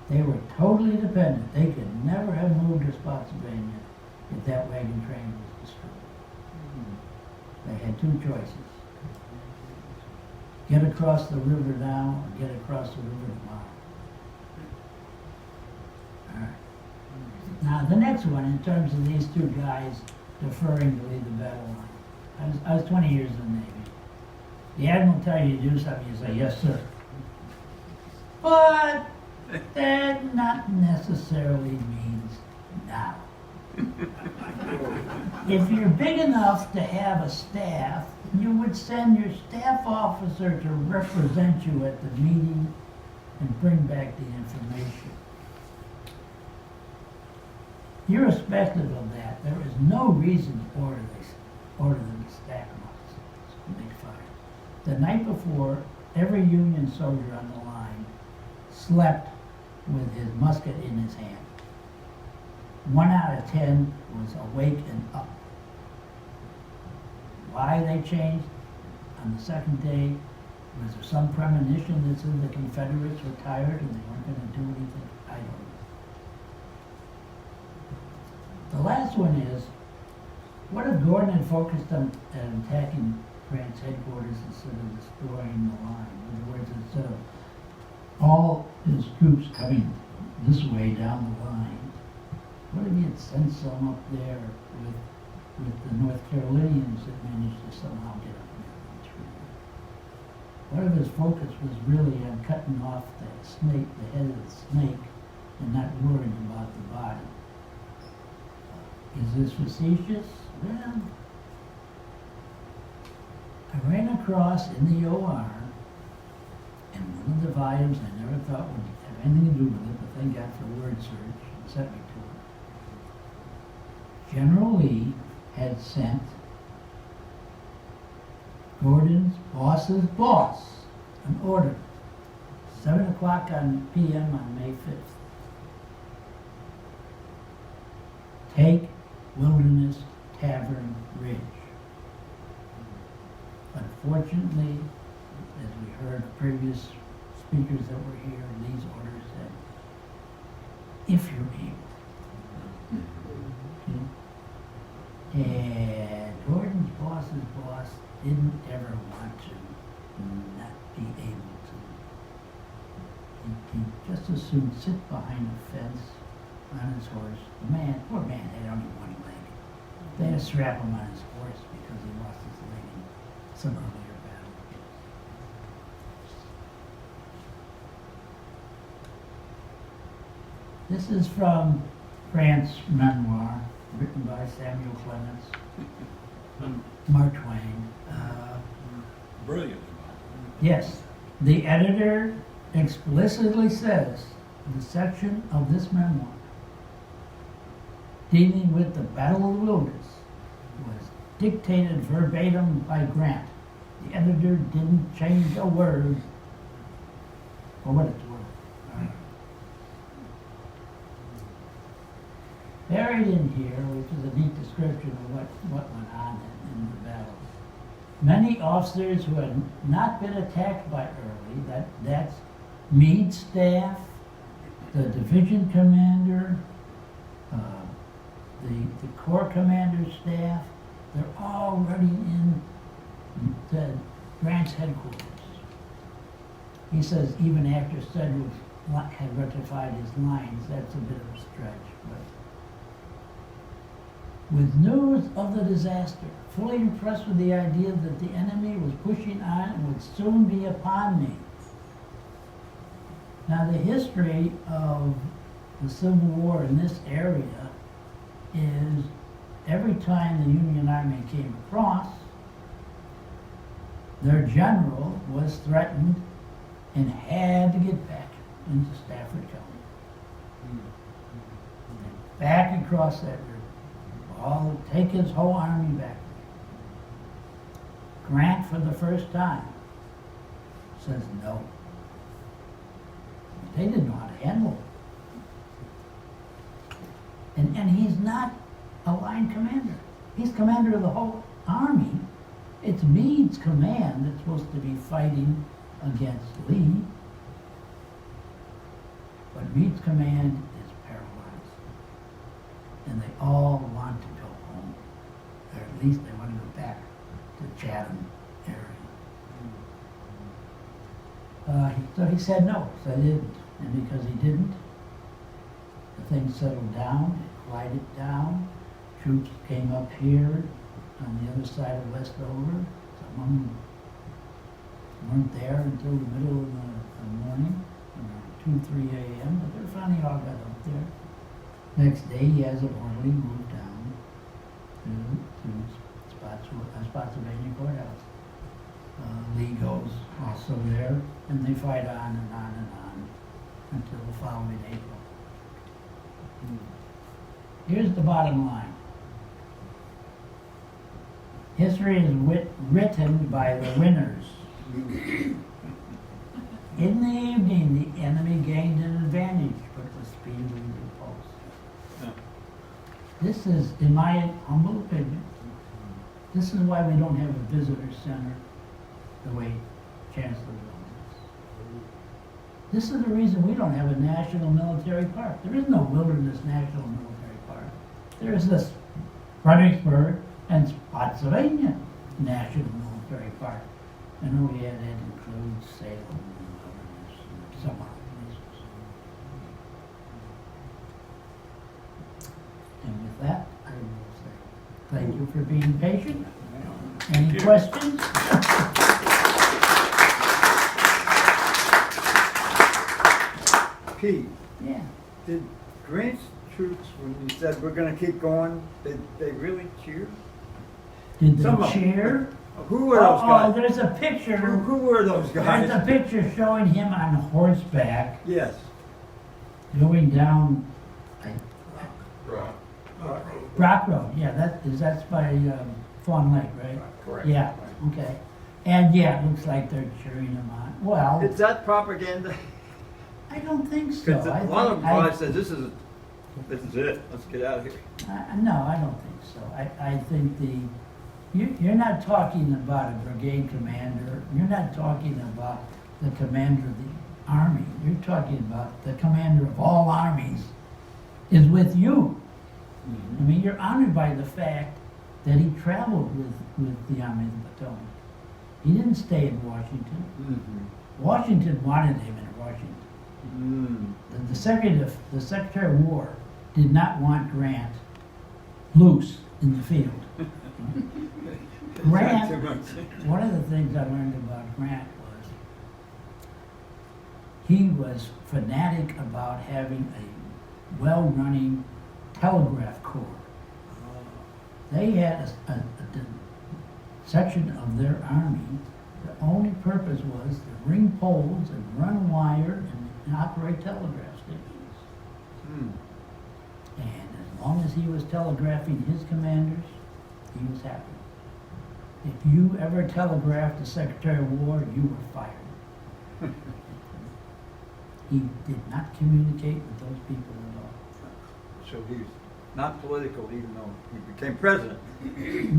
they were totally dependent. They could never have moved to Spotsylvania if that wagon train was destroyed. They had two choices. Get across the river now or get across the river tomorrow. All right. Now, the next one, in terms of these two guys deferring to lead the battle line. I was 20 years in the Navy. The Admiral tells you to do something, you say, yes, sir. But that not necessarily means now. If you're big enough to have a staff, you would send your staff officer to represent you at the meeting and bring back the information. Irrespective of that, there is no reason to order them to stack muscles to make fire. The night before, every Union soldier on the line slept with his musket in his hand. 1 out of 10 was awake and up. Why they changed on the second day? Was there some premonition that said the Confederates were tired and they weren't going to do anything? I don't know. The last one is, what if Gordon had focused on attacking Grant's headquarters instead of destroying the line? In other words, instead of all his troops coming this way down the line, what if he had sent some up there with the North Carolinians that managed to somehow get up there through? What if his focus was really on cutting off the snake, the head of the snake, and not worrying about the body? Is this facetious? Well, I ran across in the OR, and one of the volumes I never thought would have anything to do with it, but thank God for word search, and sent me to it. General Lee had sent Gordon's boss's boss an order, 7 o'clock p.m. on May 5th. Take Wilderness Tavern Ridge. Unfortunately, as we heard previous speakers that were here, these orders said, if you're able. Okay? And Gordon's boss's boss didn't ever want to not be able to. He just as soon sit behind a fence on his horse. The man, poor man, had only one leg. They had to strap him on his horse because he lost his leg in some earlier battle. This is from Grant's memoir, written by Samuel Clemens, Mark Twain. Brilliant. Yes, the editor explicitly says the section of this memoir dealing with the Battle of the Wilderness was dictated verbatim by Grant. The editor didn't change a word for what it's worth. Buried in here, which is a neat description of what went on in the battle. Many officers who had not been attacked by Early, that's Meade's staff, the division commander, the corps commander's staff, they're already in the Grant's headquarters. He says even after Sedgwick had rectified his lines, that's a bit of a stretch. But with news of the disaster, fully impressed with the idea that the enemy was pushing on and would soon be upon me. Now the history of the Civil War in this area is every time the Union Army came across, their general was threatened and had to get back into Stafford County. Back across that river. Take his whole army back. Grant, for the first time, says no. They didn't know how to handle it. And he's not a line commander. He's commander of the whole army. It's Meade's command that's supposed to be fighting against Lee. But Meade's command is paralyzed. And they all want to go home. Or at least they want to go back to Chatham area. So he said no, so he didn't. And because he didn't, the thing settled down, it quieted down. Troops came up here on the other side of Westover. Some of them weren't there until the middle of the morning, around 2, 3 a.m., but they finally all got up there. Next day, he has an orderly moved down to Spotsylvania Courthouse. Lee goes also there, and they fight on and on and on until the following April. Here's the bottom line. History is written by the winners. In the evening, the enemy gained an advantage, but was speedily repulsed. This is, in my humble opinion, this is why we don't have a visitor center the way Chancellorville is. This is the reason we don't have a national military park. There is no Wilderness National Military Park. There is this Fredericksburg and Spotsylvania National Military Park. I know we had that include Salem and Wilderness and some other places. And with that, I will say thank you for being patient. Any questions? Pete, Yeah. did Grant's troops, when you said we're gonna keep going, did they really cheer? Did Some they of them. cheer? Who were those Oh, guys? there's a picture. Who were those There's a guys? picture showing him on horseback Yes. going down Right. Rock Road. Yeah, that's by Fawn Lake, right? Correct. Yeah. Okay. And yeah, it looks like they're cheering him on. Well, Is that propaganda? I don't think so. Because a lot of them probably said, this is it, let's get out of here. No, I don't think so. I think you're not talking about a brigade commander. You're not talking about the commander of the army. You're talking about the commander of all armies is with you. I mean, you're honored by the fact that he traveled with the Army of the Potomac. He didn't stay in Washington. Washington wanted him in Washington. The Secretary of War did not want Grant loose in the field. Grant, Too much. one of the things I learned about Grant was he was fanatic about having a well-running telegraph corps. They had a section of their army. The only purpose was to ring poles and run wire and operate telegraph stations. And as long as he was telegraphing his commanders, he was happy. if you ever telegraphed the Secretary of War, you were fired. He did not communicate with those people at all. So he's not political even though he became president.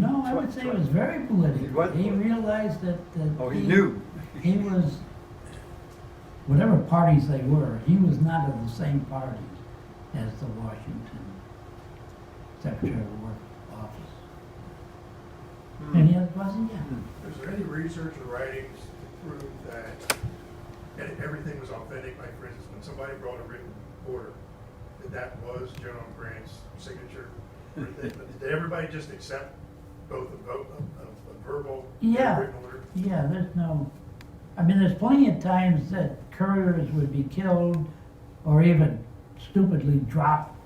No, I would say it was very political. He was He political. realized that, Oh, he knew. he was, whatever parties they were, he was not of the same party as the Washington Secretary of War office. Any other questions? Yeah. Is there any research or writings to prove that everything was authentic? Like, for instance, when somebody brought a written order, that was General Grant's signature? Or did everybody just accept both a verbal and Yeah. a written order? Yeah, there's no, I mean, there's plenty of times that couriers would be killed or even stupidly drop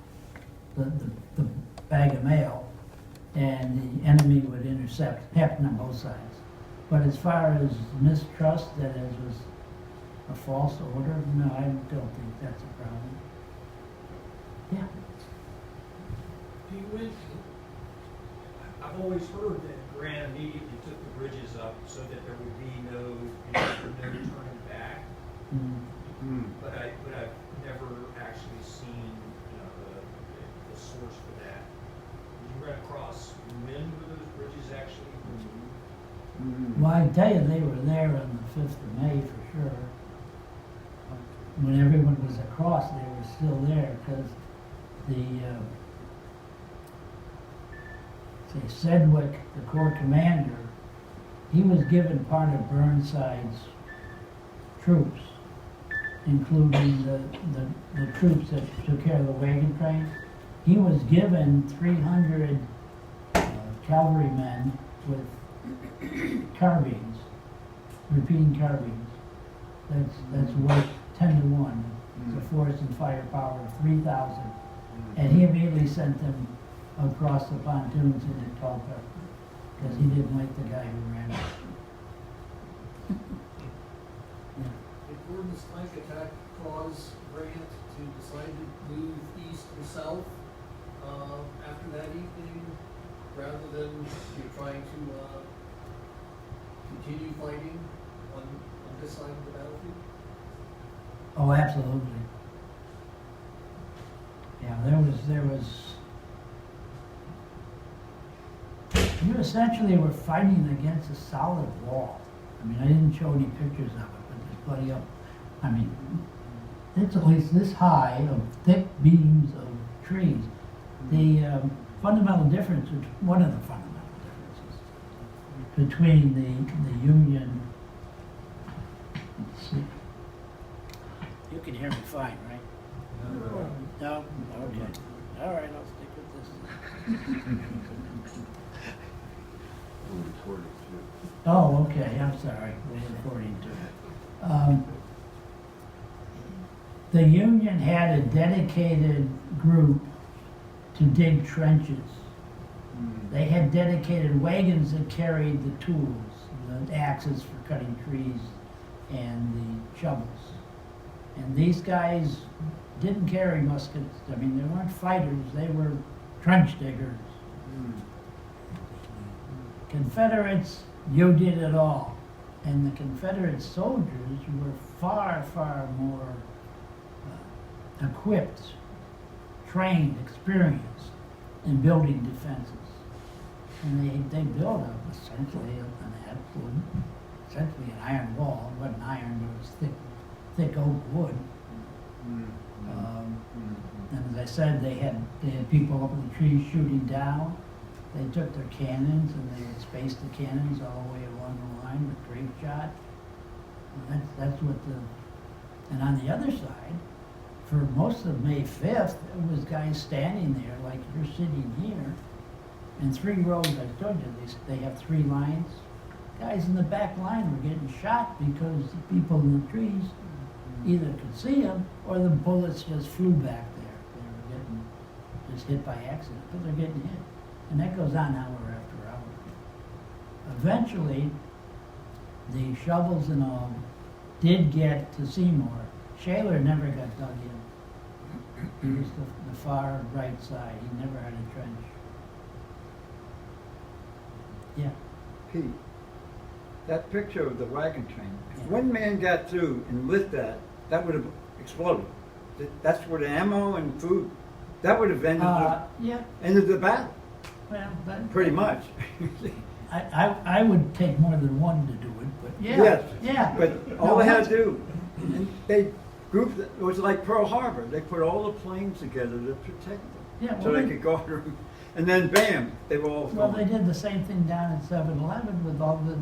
the bag of mail and the enemy would intercept, happened on both sides. But as far as mistrust that it was a false order, no, I don't think that's a problem. Yeah. Do you went, I've always heard that Grant immediately took the bridges up so that there would be no turning back. Mm. But I've never actually seen, the source for that. Did you run across when were those bridges actually removed? Well, I can tell you, they were there on the 5th of May for sure. When everyone was across, they were still there because Sedgwick, the Corps commander, he was given part of Burnside's troops, including the troops that took care of the wagon train. He was given 300 cavalrymen with carbines, repeating carbines. That's worth 10 to 1. It's a force and firepower of 3,000. And he immediately sent them across the pontoons into Tulsa because he didn't like the guy who ran it. Yeah. Did Gordon's flank attack cause Grant to decide to move east and south after that evening, rather than trying to continue fighting on this side of the battlefield? Oh, absolutely. Yeah, there was. You essentially were fighting against a solid wall. I mean, I didn't show any pictures of it, but there's plenty of. I mean, it's at least this high of thick beams of trees. The fundamental difference, one of the fundamental differences between the Union. Let's see. You can hear me fine, right? No? Okay. All right, I'll stick with this. Oh, okay, I'm sorry. We're recording too. The Union had a dedicated group to dig trenches. They had dedicated wagons that carried the tools, the axes for cutting trees and the shovels. And these guys didn't carry muskets. I mean, they weren't fighters, they were trench diggers. Confederates, you did it all. And the Confederate soldiers were far, far more equipped, trained, experienced in building defenses. And they built essentially an iron wall. It wasn't iron, but it was thick oak wood. And as I said, they had people up in the trees shooting down. They took their cannons and they would space the cannons all the way along the line with grape shot. And that's what and on the other side, for most of May 5th, it was guys standing there like you're sitting here, and 3 rows, I told you, they have 3 lines. Guys in the back line were getting shot because the people in the trees either could see them or the bullets just flew back there. They were getting just hit by accident, but they're getting hit. And that goes on hour after hour. Eventually, the shovels and all did get to Seymour. Shaler never got dug in. He was the far right side. He never had a trench. Yeah. Pete, that picture of the wagon train, if one man got through and lit that, that would have exploded. That's where the ammo and food, that would have Yeah, ended the battle, well, but. pretty much. I would take more than one to do it, but yeah. Yes, Yeah. but all No, they had that's- to do, and they grouped, it was like Pearl Harbor, they put all the planes together to protect them. Yeah, So well, they they- could go through, and then bam, they were all Well, they gone. did the same thing down at 7-Eleven with all the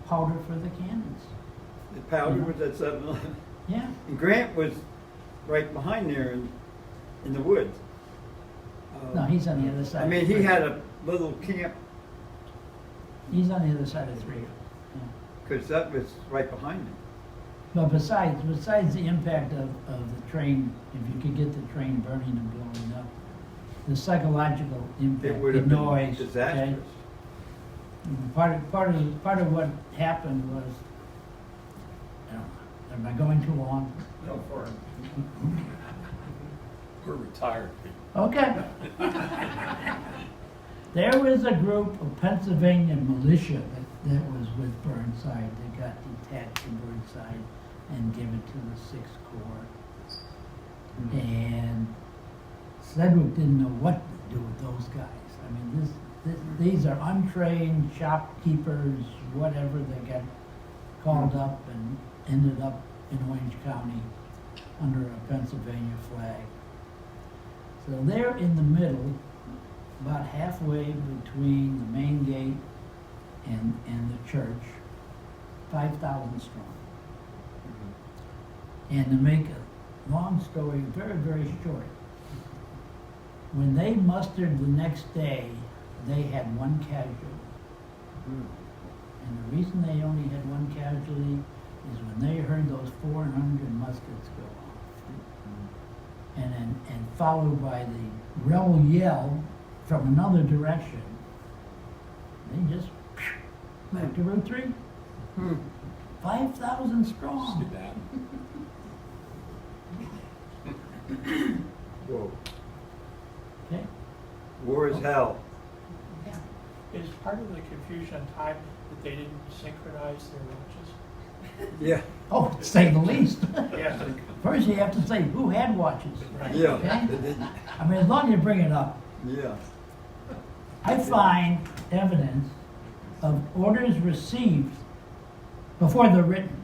powder for the cannons. The powder was at 7-Eleven. Yeah, And Grant was right behind there in the woods. no, he's on the other side. I mean, he had a little camp, He's on the other side of 3. Yeah. because that was right behind him. But besides the impact of the train, if you could get the train burning and blowing up, the psychological impact, It would the have been noise. okay? disastrous. Part of what happened was, am I going too long? No, for it. We're retired people. Okay. There was a group of Pennsylvania militia that was with Burnside. They got detached from Burnside and given to the 6th Corps. And Sedgwick didn't know what to do with those guys. I mean, these are untrained shopkeepers, whatever. They got called up and ended up in Orange County under a Pennsylvania flag. So they're in the middle, about halfway between the main gate and the church, 5,000 strong. And to make a long story very, very short, when they mustered the next day, they had one casualty. And the reason they only had one casualty is when they heard those 400 muskets go off. And followed by the rebel yell from another direction, they just back to Route 3. 5,000 strong. See that? Whoa. Okay? War is hell. Is part of the confusion time that they didn't synchronize their watches? Yeah, Oh, to say the least. Yeah. First, you have to say who had watches. yeah, Okay? they didn't- I mean, as long as you bring it up. yeah. I find evidence of orders received before they're written.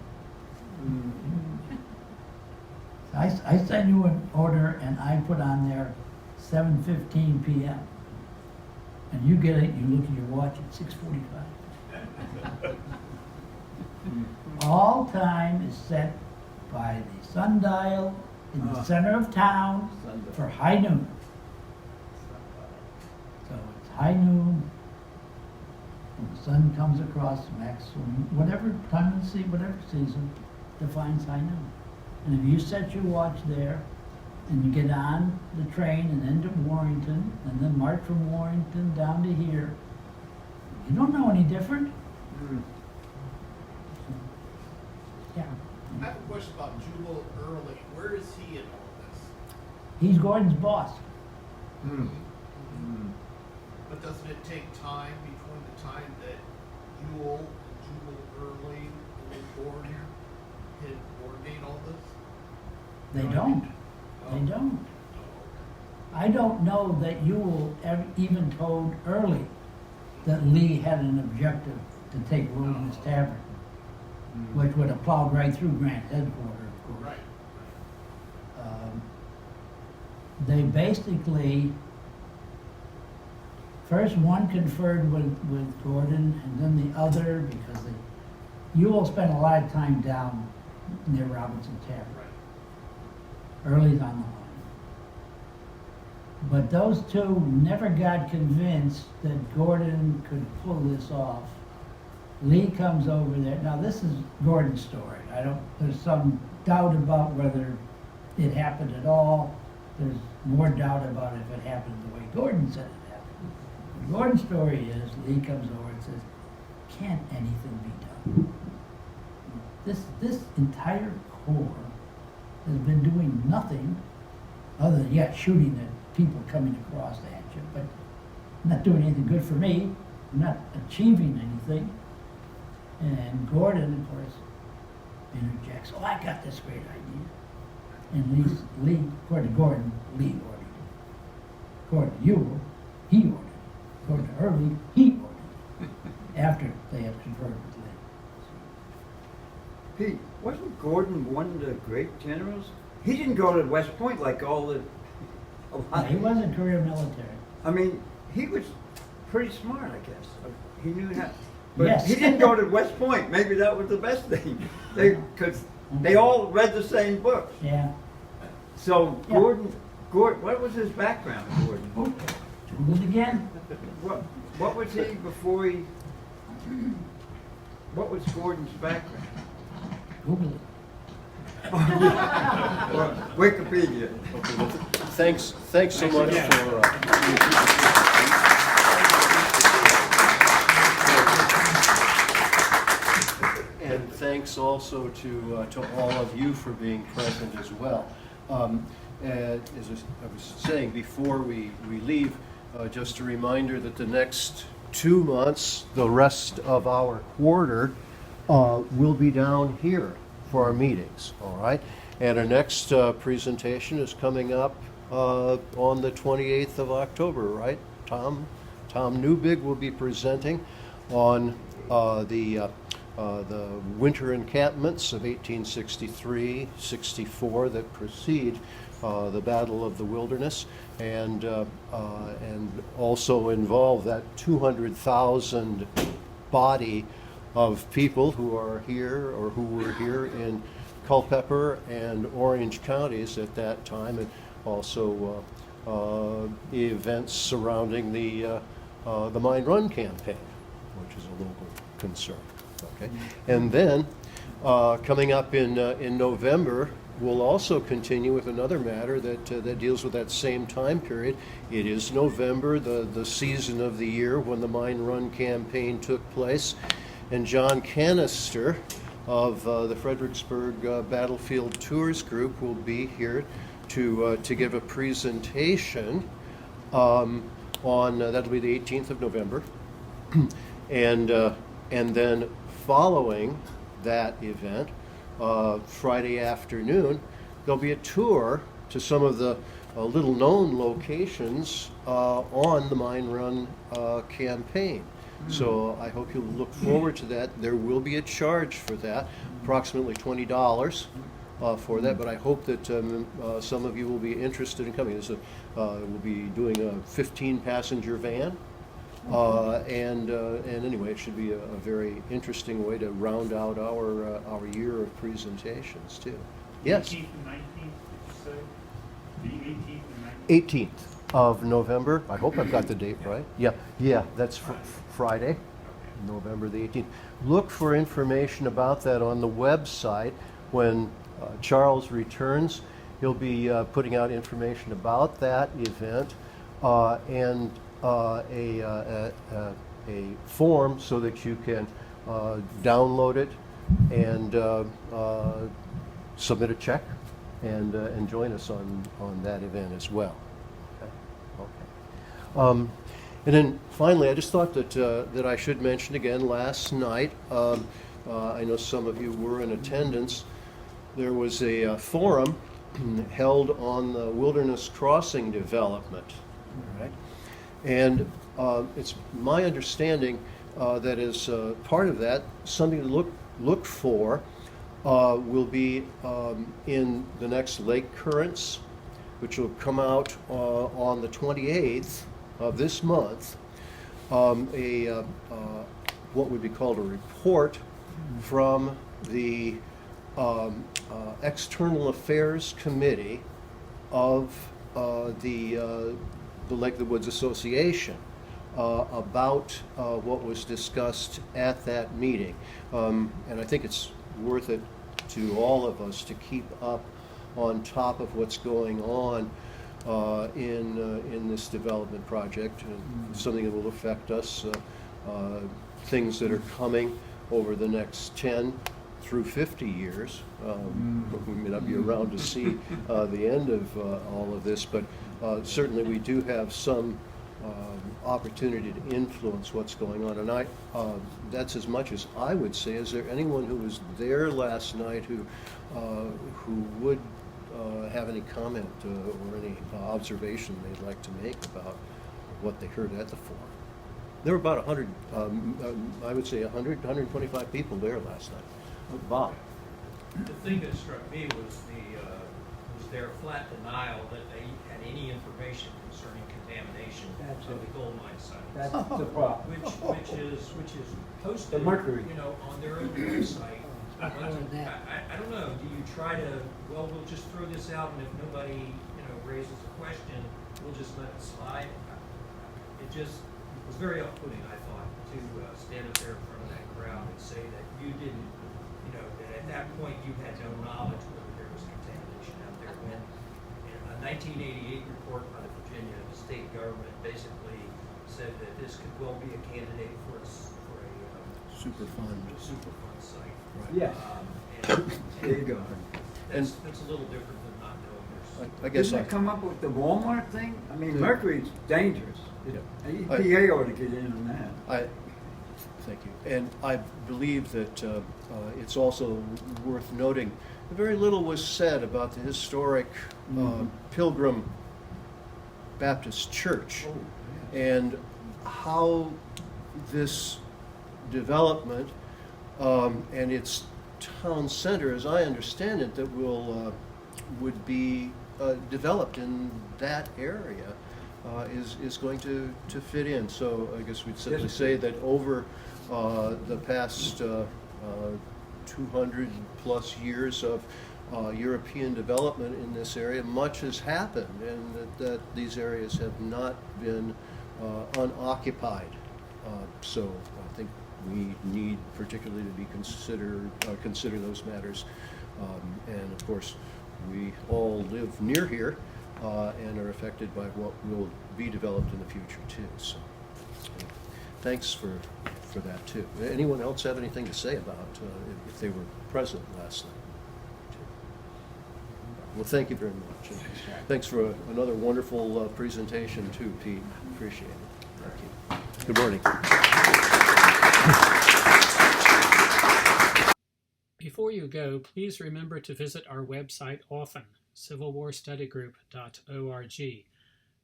I send you an order and I put on there 7:15 p.m. And you get it, you look at your watch at 6:45. All time is set by the sundial in the center of town Sundial. for high noon. So it's high noon, when the sun comes across maximum, whatever time of the season, whatever season defines high noon. And if you set your watch there, and you get on the train and end at Warrington, and then march from Warrington down to here, you don't know any different. Yeah. I have a question about Jubal Early. Where is he in all this? He's Gordon's boss. But doesn't it take time between the time that Jewel and Jubal Early were born here, had coordinate all this? They don't. They don't. I don't know that Ewell even told Early that Lee had an objective to take Wilderness Tavern, which would have plowed right through Grant's headquarters, of course. Right. They basically, first one conferred with Gordon and then the other, because Ewell spent a lot of time down near Robinson Tavern. Early's on the line. But those two never got convinced that Gordon could pull this off. Lee comes over there. Now this is Gordon's story. There's some doubt about whether it happened at all. There's more doubt about if it happened the way Gordon said it happened. Gordon's story is Lee comes over and says, can't anything be done? This entire corps has been doing nothing other than shooting at people coming across at you, but not doing anything good for me. not achieving anything. And Gordon, of course, interjects, oh, I got this great idea. And Lee, according to Gordon, Lee ordered it. According to Ewell, he ordered it. According to Early, he ordered it. After they had conferred with Lee. Pete, wasn't Gordon one of the great generals? He didn't go to West Point like all the. No, he wasn't career military. I mean, he was pretty smart, I guess. He knew how. But Yes. he didn't go to West Point. Maybe that was the best thing. Because they all read the same book. Yeah. So Yeah. Gordon, what was his background, Gordon? Do it again. What was he before he? What was Gordon's background? Google it. Well, Wikipedia. Okay, well, thanks so much for. And thanks also to all of you for being present as well. As I was saying before we leave, just a reminder that the next 2 months, the rest of our quarter, will be down here for our meetings, all right? And our next presentation is coming up on the 28th of October, right? Tom Newbig will be presenting on the winter encampments of 1863-64 that precede the Battle of the Wilderness, and also involve that 200,000 body of people who are here or who were here in Culpeper and Orange counties at that time, and also events surrounding the Mine Run campaign, which is a local concern. Okay, and then coming up in November, we'll also continue with another matter that deals with that same time period. It is November, the season of the year when the Mine Run campaign took place, and John Canister of the Fredericksburg Battlefield Tours Group will be here to give a presentation on that'll be the 18th of November, and then following that event, Friday afternoon, there'll be a tour to some of the little-known locations on the Mine Run campaign. So I hope you'll look forward to that. There will be a charge for that, approximately $20 for that, but I hope that some of you will be interested in coming. We'll be doing a 15-passenger van. And anyway, it should be a very interesting way to round out our year of presentations too. Yes. 18th and 19th, did you say? The 18th and 19th? 18th of November. I hope I've got the date right. Yeah, that's Friday, November the 18th. Look for information about that on the website. When Charles returns, he'll be putting out information about that event and a form so that you can download it and submit a check and join us on that event as well. Okay. And then finally, I just thought that I should mention again, last night, I know some of you were in attendance, there was a forum held on the wilderness crossing development. All right? And it's my understanding that as part of that, something to look for will be in the next Lake Currents, which will come out on the 28th of this month, what would be called a report from the External Affairs Committee of the Lake of the Woods Association about what was discussed at that meeting. And I think it's worth it to all of us to keep up on top of what's going on in this development project, and something that will affect us, things that are coming over the next 10 through 50 years. We may not be around to see the end of all of this, but certainly we do have some opportunity to influence what's going on. And that's as much as I would say. Is there anyone who was there last night who would have any comment or any observation they'd like to make about what they heard at the forum? There were about 100, I would say 125 people there last night. Bob. The thing that struck me was their flat denial that they had any information concerning contamination That's of it. the gold mine site. That's the problem. Which is posted, The mercury. you know, on their own website. I heard that. I don't know, do you try to, well, we'll just throw this out and if nobody, you know, raises a question, we'll just let it slide? It just was very off-putting, I thought, to stand up there in front of that crowd and say that you didn't, you know, that at that point you had no knowledge whether there was contamination out there. When in a 1988 report by the Virginia state government basically said that this could well be a candidate for a Superfund. Superfund site. Yes, And there you go. that's a little different than not knowing there's. I guess Didn't they come up with the Walmart thing? I mean, Yeah. mercury's dangerous. Yeah. EPA ought to get in on that. Thank you. And I believe that it's also worth noting very little was said about the historic Pilgrim Baptist Church and how this development and its town center, as I understand it, that would be developed in that area is going to fit in. So I guess we'd simply say that over the past 200 plus years of European development in this area, much has happened, and that these areas have not been unoccupied. So I think we need particularly to be consider those matters. And of course, we all live near here and are affected by what will be developed in the future too. So thanks for that too. Anyone else have anything to say about if they were present last night? Well, thank you very much. And thanks for another wonderful presentation too, Pete. Appreciate it. Thank you. Good morning. Before you go, please remember to visit our website often, CWSGProgram220923.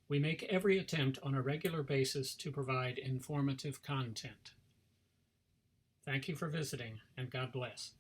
We make every attempt on a regular basis to provide informative content. Thank you for visiting, and God bless.